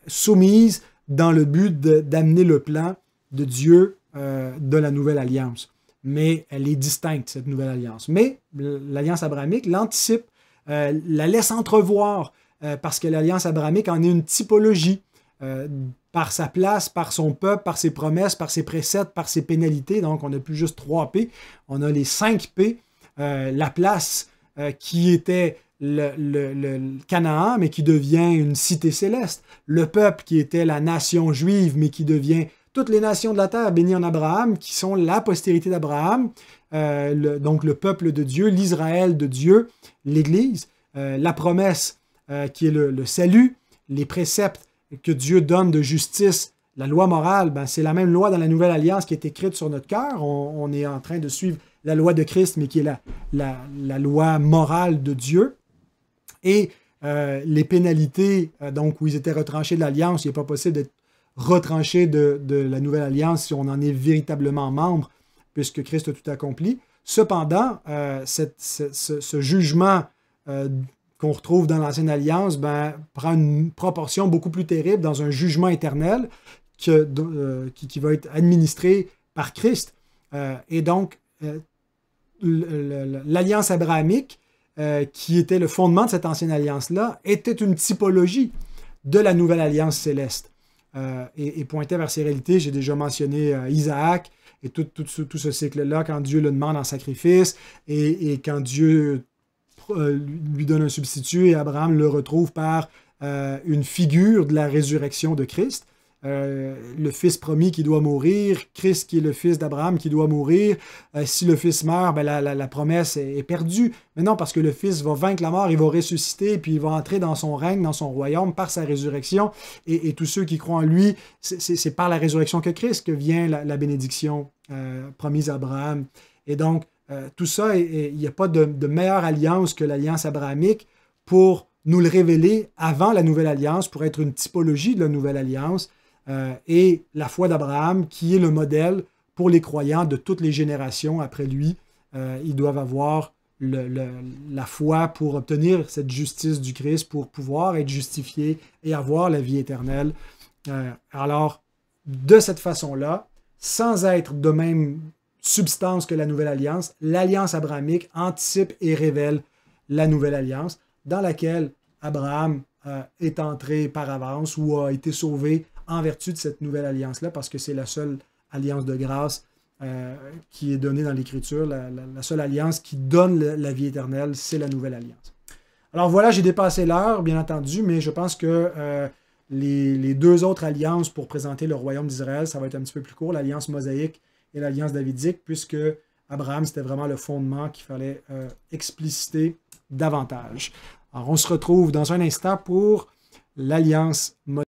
soumise dans le but d'amener le plan de Dieu de la nouvelle alliance. Mais elle est distincte, cette nouvelle alliance. Mais l'alliance abrahamique l'anticipe, la laisse entrevoir, parce que l'alliance abrahamique en est une typologie, par sa place, par son peuple, par ses promesses, par ses préceptes, par ses pénalités. Donc, on n'a plus juste 3 P, on a les 5 P. La place qui était le Canaan, mais qui devient une cité céleste. Le peuple qui était la nation juive, mais qui devient toutes les nations de la terre bénies en Abraham, qui sont la postérité d'Abraham, donc le peuple de Dieu, l'Israël de Dieu, l'Église, la promesse qui est le salut, les préceptes que Dieu donne de justice, la loi morale, ben, c'est la même loi dans la Nouvelle Alliance qui est écrite sur notre cœur. On est en train de suivre la loi de Christ, mais qui est la loi morale de Dieu. Et les pénalités, donc où ils étaient retranchés de l'Alliance, il n'est pas possible d'être retranché de la Nouvelle Alliance si on en est véritablement membre, puisque Christ a tout accompli. Cependant, ce jugement qu'on retrouve dans l'Ancienne Alliance prend une proportion beaucoup plus terrible dans un jugement éternel qui va être administré par Christ. Et donc, l'Alliance abrahamique, qui était le fondement de cette ancienne alliance-là, était une typologie de la nouvelle alliance céleste. Et pointait vers ces réalités. J'ai déjà mentionné Isaac et tout ce cycle-là, quand Dieu le demande en sacrifice et quand Dieu lui donne un substitut et Abraham le retrouve par une figure de la résurrection de Christ. Le fils promis qui doit mourir, Christ qui est le fils d'Abraham qui doit mourir. Si le fils meurt, ben la promesse est perdue. Mais non, parce que le fils va vaincre la mort, il va ressusciter, puis il va entrer dans son règne, dans son royaume, par sa résurrection. Et tous ceux qui croient en lui, c'est par la résurrection que Christ que vient la bénédiction promise à Abraham. Et donc, tout ça, il n'y a pas de meilleure alliance que l'alliance abrahamique pour nous le révéler avant la nouvelle alliance, pour être une typologie de la nouvelle alliance. Et la foi d'Abraham, qui est le modèle pour les croyants de toutes les générations après lui. Ils doivent avoir la foi pour obtenir cette justice du Christ, pour pouvoir être justifiés et avoir la vie éternelle. Alors, de cette façon-là, sans être de même substance que la nouvelle alliance, l'alliance abrahamique anticipe et révèle la nouvelle alliance dans laquelle Abraham est entré par avance ou a été sauvé en vertu de cette nouvelle alliance-là, parce que c'est la seule alliance de grâce qui est donnée dans l'Écriture, la seule alliance qui donne la vie éternelle, c'est la nouvelle alliance. Alors voilà, j'ai dépassé l'heure, bien entendu, mais je pense que les deux autres alliances pour présenter le royaume d'Israël, ça va être un petit peu plus court, l'alliance mosaïque et l'alliance davidique, puisque Abraham, c'était vraiment le fondement qu'il fallait expliciter davantage. Alors, on se retrouve dans un instant pour l'alliance mosaïque.